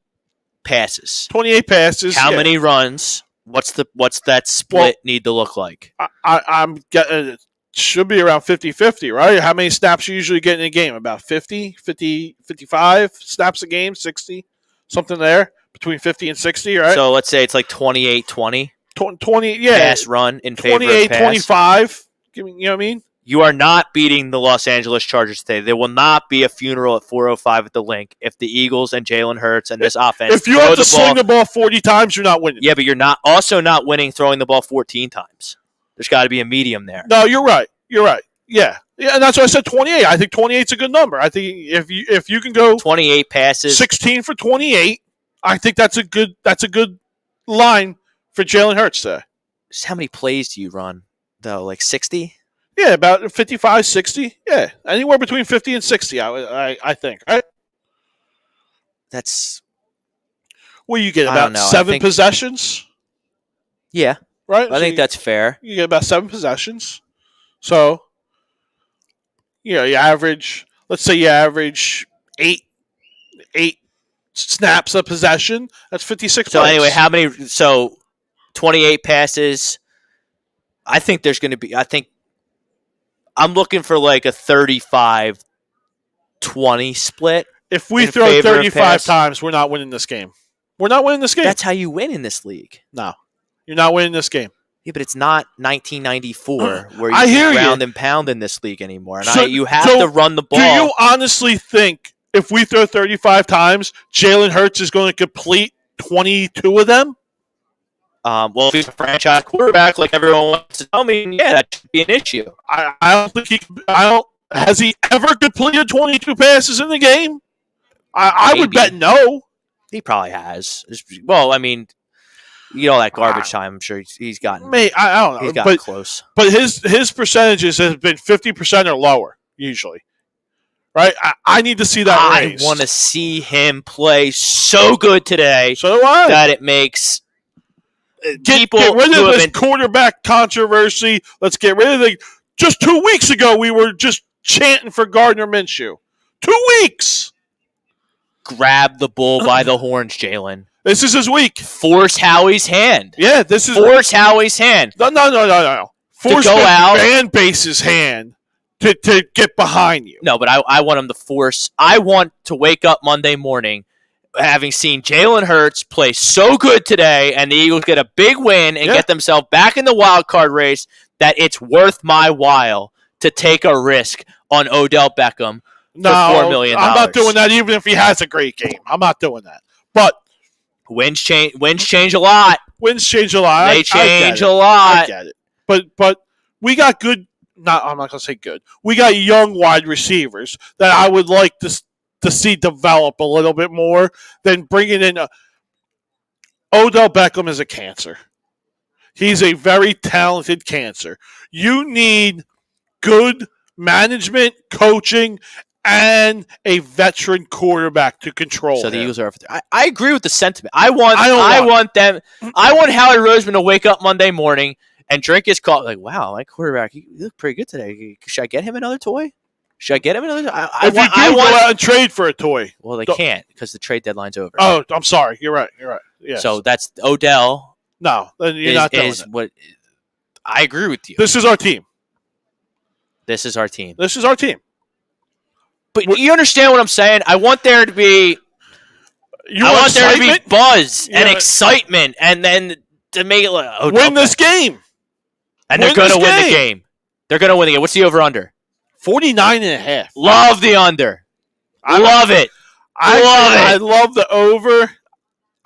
Speaker 1: passes.
Speaker 2: 28 passes.
Speaker 1: How many runs? What's that split need to look like?
Speaker 2: I'm getting should be around 50-50, right? How many snaps you usually get in a game? About 50, 55 snaps a game, 60, something there, between 50 and 60, right?
Speaker 1: So let's say it's like 28-20.
Speaker 2: 20, yeah.
Speaker 1: Pass run in favor of pass.
Speaker 2: 28-25. You know what I mean?
Speaker 1: You are not beating the Los Angeles Chargers today. There will not be a funeral at 4:05 at the Link if the Eagles and Jalen Hurts and this offense.
Speaker 2: If you have to sling the ball 40 times, you're not winning.
Speaker 1: Yeah, but you're not winning throwing the ball 14 times. There's got to be a medium there.
Speaker 2: No, you're right. You're right. Yeah, and that's why I said 28. I think 28 is a good number. I think if you can go
Speaker 1: 28 passes,
Speaker 2: 16 for 28, I think that's a good line for Jalen Hurts today.
Speaker 1: Just how many plays do you run though? Like 60?
Speaker 2: Yeah, about 55, 60. Yeah, anywhere between 50 and 60, I think. Right?
Speaker 1: That's...
Speaker 2: Well, you get about 7 possessions.
Speaker 1: Yeah.
Speaker 2: Right?
Speaker 1: I think that's fair.
Speaker 2: You get about 7 possessions. So, you average, let's say you average 8 snaps a possession. That's 56
Speaker 1: So
Speaker 2: plays.
Speaker 1: anyway, 28 passes. I think I'm looking for like a 35-20 split.
Speaker 2: If we throw 35 times, we're not winning this game. We're not winning this game.
Speaker 1: That's how you win in this league.
Speaker 2: No. You're not winning this game.
Speaker 1: Yeah, but it's not 1994 where you can ground and pound in this league anymore. And you have to run the ball.
Speaker 2: Do you honestly think if we throw 35 times, Jalen Hurts is going to complete 22 of them?
Speaker 1: Well, if he's a franchise quarterback, like everyone wants to tell me, yeah, that should be an issue.
Speaker 2: I don't think has he ever completed 22 passes in the game? I would bet no.
Speaker 1: He probably has. Well, I mean, you get all that garbage time. I'm sure he's gotten.
Speaker 2: I don't know.
Speaker 1: He's gotten close.
Speaker 2: But his percentages have been 50% or lower usually. Right? I need to see that raised.
Speaker 1: I want to see him play so good today.
Speaker 2: So do I.
Speaker 1: That it makes.
Speaker 2: Get rid of this quarterback controversy. Let's get rid of just 2 weeks ago, we were just chanting for Gardner Minshew. 2 weeks.
Speaker 1: Grab the bull by the horns, Jalen.
Speaker 2: This is his week.
Speaker 1: Force Howie's hand.
Speaker 2: Yeah, this is...
Speaker 1: Force Howie's hand.
Speaker 2: No. Force the fan base's hand to get behind you.
Speaker 1: No, but I want him to force... I want to wake up Monday morning having seen Jalen Hurts play so good today and the Eagles get a big win and get themselves back in the wild card race that it's worth my while to take a risk on Odell Beckham for $4 million.
Speaker 2: I'm not doing that even if he has a great game. I'm not doing that. But
Speaker 1: wins change a lot.
Speaker 2: Wins change a lot.
Speaker 1: They change a lot.
Speaker 2: I get it. But we got good... I'm not going to say good. We got young wide receivers that I would like to see develop a little bit more than bringing in Odell Beckham is a cancer. He's a very talented cancer. You need good management, coaching, and a veteran quarterback to control him.
Speaker 1: So the Eagles are over there. I agree with the sentiment. I want Howie Roseman to wake up Monday morning and drink his coffee. Like, wow, my quarterback, he looked pretty good today. Should I get him another toy? Should I get him another?
Speaker 2: If you go out and trade for a toy.
Speaker 1: Well, they can't because the trade deadline's over.
Speaker 2: Oh, I'm sorry. You're right. Yes.
Speaker 1: So that's Odell.
Speaker 2: No, then you're not doing it.
Speaker 1: What I agree with you.
Speaker 2: This is our team.
Speaker 1: This is our team.
Speaker 2: But
Speaker 1: you understand what I'm saying? I want there to be. I want there to be buzz and excitement, and then to make it like
Speaker 2: win this game.
Speaker 1: And they're going to win the game. They're going to win the game. What's the over/under?
Speaker 2: 49.5.
Speaker 1: Love the under. Love it.
Speaker 2: I love the over.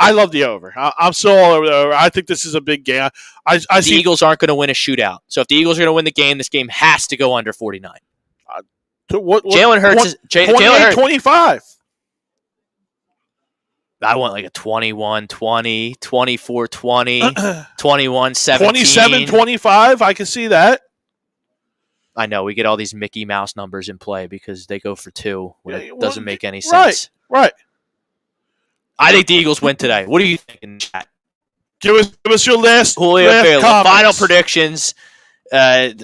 Speaker 2: I love the over. I'm still all over the over. I think this is a big game. The
Speaker 1: Eagles aren't going to win a shootout. So if the Eagles are going to win the game, this game has to go under 49. Jalen Hurts is
Speaker 2: 25.
Speaker 1: I want like a 21-20, 24-20, 21-17.
Speaker 2: 27-25. I can see that.
Speaker 1: I know we get all these Mickey Mouse numbers in play because they go for 2 when it doesn't make any sense.
Speaker 2: Right.
Speaker 1: I think the Eagles win today. What do you think in the chat?
Speaker 2: Give us your last
Speaker 1: final predictions. A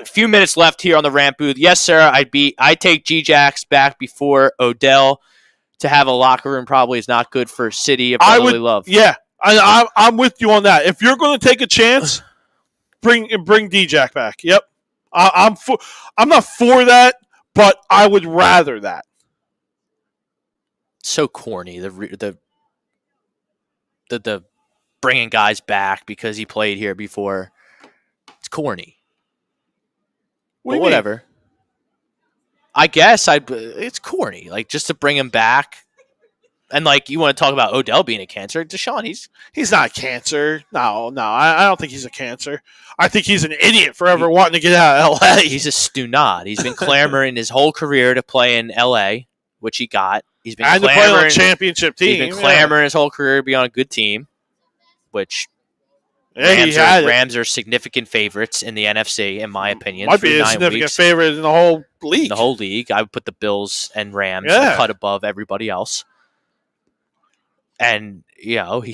Speaker 1: few minutes left here on the Rant Booth. Yes, sir. I take G-Jax back before Odell. To have a locker room probably is not good for City of Brotherly Love.
Speaker 2: Yeah, I'm with you on that. If you're going to take a chance, bring D-Jack back. Yep. I'm not for that, but I would rather that.
Speaker 1: So corny. The bringing guys back because he played here before. It's corny. But whatever. I guess it's corny. Like, just to bring him back. And, like, you want to talk about Odell being a cancer. Deshaun,
Speaker 2: he's not a cancer. No. I don't think he's a cancer. I think he's an idiot for ever wanting to get out of L.A.
Speaker 1: He's a stunad. He's been clamoring his whole career to play in L.A., which he got. He's been
Speaker 2: to play on a championship team.
Speaker 1: He's been clamoring his whole career to be on a good team, which Rams are significant favorites in the NFC, in my opinion.
Speaker 2: Might be a significant favorite in the whole league.
Speaker 1: The whole league. I would put the Bills and Rams a cut above everybody else. And he wanted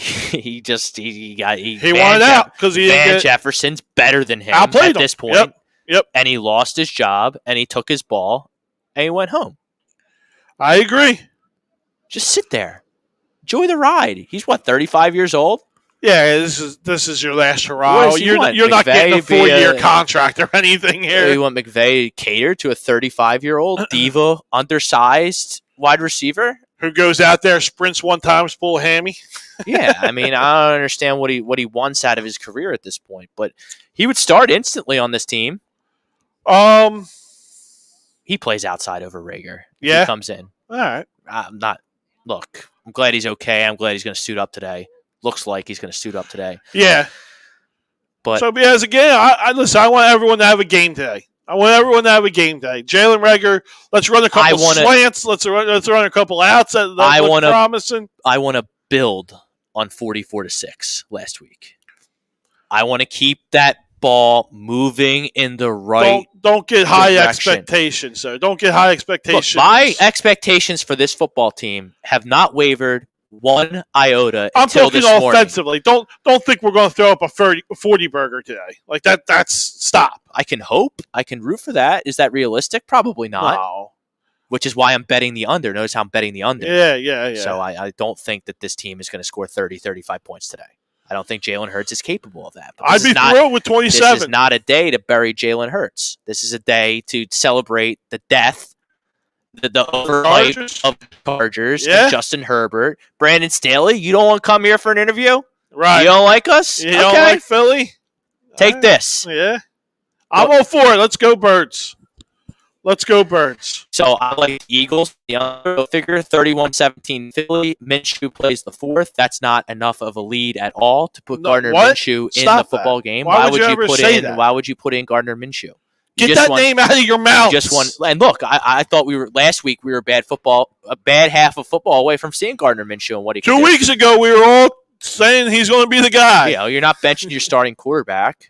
Speaker 2: out because he
Speaker 1: Van Jefferson's better than him at this point.
Speaker 2: Yep.
Speaker 1: And he lost his job and he took his ball and he went home.
Speaker 2: I agree.
Speaker 1: Just sit there. Enjoy the ride. He's 35 years old?
Speaker 2: Yeah, this is your last hurrah. You're not getting a 4-year contract or anything here.
Speaker 1: You want McVay to cater to a 35-year-old diva, undersized wide receiver?
Speaker 2: Who goes out there, sprints one time, full hammy?
Speaker 1: Yeah, I mean, I don't understand what he wants out of his career at this point, but he would start instantly on this team. He plays outside over Rager.
Speaker 2: Yeah,
Speaker 1: he comes in.
Speaker 2: All right.
Speaker 1: I'm glad he's okay. I'm glad he's going to suit up today. Looks like he's going to suit up today.
Speaker 2: Yeah.
Speaker 1: But
Speaker 2: so, as again, listen, I want everyone to have a game today. Jalen Reagor, let's run a couple slants. Let's run a couple outs. That look promising.
Speaker 1: I want to build on 44-6 last week. I want to keep that ball moving in the right
Speaker 2: Don't get high
Speaker 1: direction.
Speaker 2: Expectations, sir. Don't get high expectations.
Speaker 1: Look, my expectations for this football team have not wavered one iota until this morning.
Speaker 2: I'm talking offensively. Don't think we're going to throw up a 40 burger today. Like that. That's stop.
Speaker 1: I can hope. I can root for that. Is that realistic? Probably not.
Speaker 2: No.
Speaker 1: Which is why I'm betting the under. Notice how I'm betting the under.
Speaker 2: Yeah.
Speaker 1: So I don't think that this team is going to score 30, 35 points today. I don't think Jalen Hurts is capable of that.
Speaker 2: I'd be thrilled with 27.
Speaker 1: This is not a day to bury Jalen Hurts. This is a day to celebrate the death, the overhype of the Chargers, and Justin Herbert. Brandon Staley, you don't want to come here for an interview?
Speaker 2: Right.
Speaker 1: You don't like us?
Speaker 2: You don't like Philly?
Speaker 1: Take this.
Speaker 2: Yeah. I'm all for it. Let's go, Birds.
Speaker 1: So I like the Eagles. The under figure 31-17 Philly. Minshew plays the fourth. That's not enough of a lead at all to put Gardner Minshew in the football game. Why would you put in Gardner Minshew?
Speaker 2: Get that name out of your mouth.
Speaker 1: And look, I thought last week we were a bad half of football away from seeing Gardner Minshew and what he can do.
Speaker 2: 2 weeks ago we were all saying he's going to be the guy.
Speaker 1: You're not benching your starting quarterback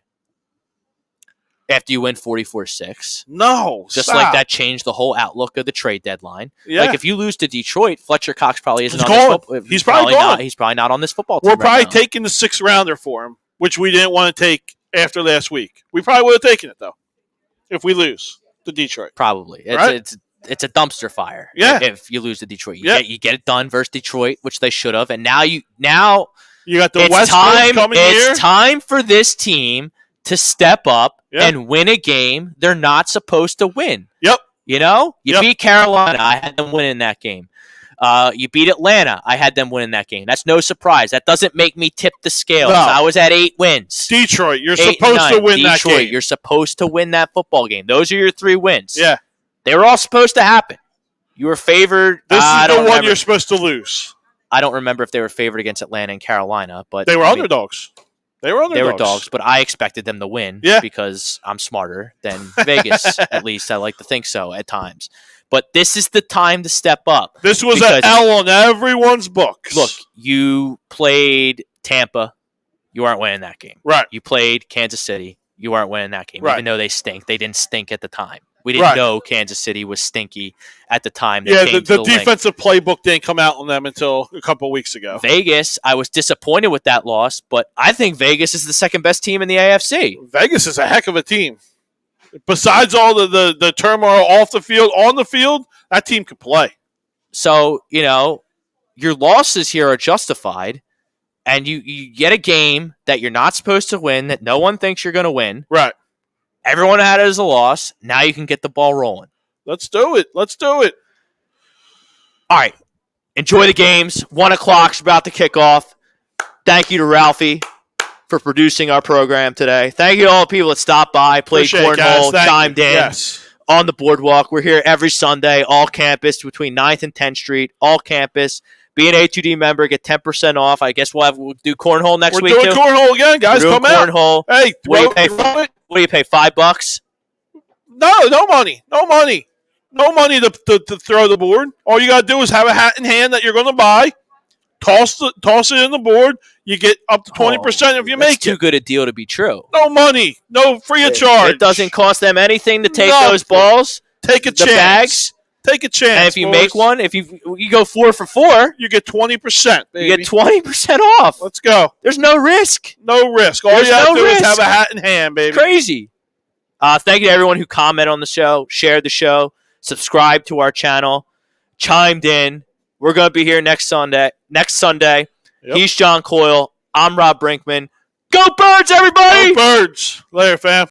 Speaker 1: after you win 44-6.
Speaker 2: No,
Speaker 1: like that changed the whole outlook of the trade deadline.
Speaker 2: Yeah.
Speaker 1: Like if you lose to Detroit, Fletcher Cox probably isn't on this football.
Speaker 2: He's probably gone.
Speaker 1: He's probably not on this football team.
Speaker 2: We're probably taking the 6th rounder for him, which we didn't want to take after last week. We probably would have taken it though, if we lose to Detroit.
Speaker 1: Probably. It's a dumpster fire.
Speaker 2: Yeah.
Speaker 1: If you lose to Detroit, you get it done versus Detroit, which they should have, and now you got the West Coast coming here. It's time for this team to step up and win a game they're not supposed to win.
Speaker 2: Yep.
Speaker 1: You beat Carolina. I had them winning that game. You beat Atlanta. I had them winning that game. That's no surprise. That doesn't make me tip the scales. No. I was at 8 wins.
Speaker 2: Detroit, you're supposed to win that game.
Speaker 1: You're supposed to win that football game. Those are your 3 wins.
Speaker 2: Yeah.
Speaker 1: They were all supposed to happen. You were favored.
Speaker 2: This is the one you're supposed to lose.
Speaker 1: I don't remember if they were favored against Atlanta and Carolina, but
Speaker 2: they were underdogs. They were
Speaker 1: dogs, but I expected them to win because I'm smarter than Vegas. At least I like to think so at times. But this is the time to step up.
Speaker 2: This was an L on everyone's books.
Speaker 1: Look, you played Tampa. You aren't winning that game.
Speaker 2: Right.
Speaker 1: You played Kansas City. You aren't winning that game.
Speaker 2: Right.
Speaker 1: Even though they stink. They didn't stink at the time. We didn't know Kansas City was stinky at the time.
Speaker 2: The defensive playbook didn't come out on them until a couple weeks ago.
Speaker 1: Vegas, I was disappointed with that loss, but I think Vegas is the second best team in the AFC.
Speaker 2: Vegas is a heck of a team. Besides all the turmoil off the field, on the field, that team can play.
Speaker 1: So, your losses here are justified, and you get a game that you're not supposed to win, that no one thinks you're going to win.
Speaker 2: Right.
Speaker 1: Everyone had it as a loss. Now you can get the ball rolling.
Speaker 2: Let's do it.
Speaker 1: All right. Enjoy the games. 1 o'clock's about to kick off. Thank you to Ralphie for producing our program today. Thank you to all the people that stopped by, played cornhole, chimed in on the boardwalk. We're here every Sunday, all campus, between 9th and 10th Street, all campus. Be an A2D member, get 10% off. I guess we'll do cornhole next week, too.
Speaker 2: We're doing cornhole again, guys. Come out.
Speaker 1: Cornhole.
Speaker 2: Hey,
Speaker 1: what do you pay, $5?
Speaker 2: No money. No money to throw the board. All you got to do is have a hat in hand that you're going to buy. Toss it in the board. You get up to 20% if you make it.
Speaker 1: Too good a deal to be true.
Speaker 2: No money. No free of charge.
Speaker 1: It doesn't cost them anything to take those balls.
Speaker 2: Take a chance.
Speaker 1: Bags.
Speaker 2: Take a chance.
Speaker 1: And if you make one, if you go 4 for 4,
Speaker 2: you get 20%. Baby.
Speaker 1: You get 20% off.
Speaker 2: Let's go.
Speaker 1: There's no risk.
Speaker 2: No risk. All you have to do is have a hat in hand, baby.
Speaker 1: Crazy. Thank you to everyone who commented on the show, shared the show, subscribed to our channel, chimed in. We're going to be here next Sunday. Yep. He's John Coyle. I'm Rob Brinkman. Go Birds, everybody!
Speaker 2: Go Birds. Later, fam.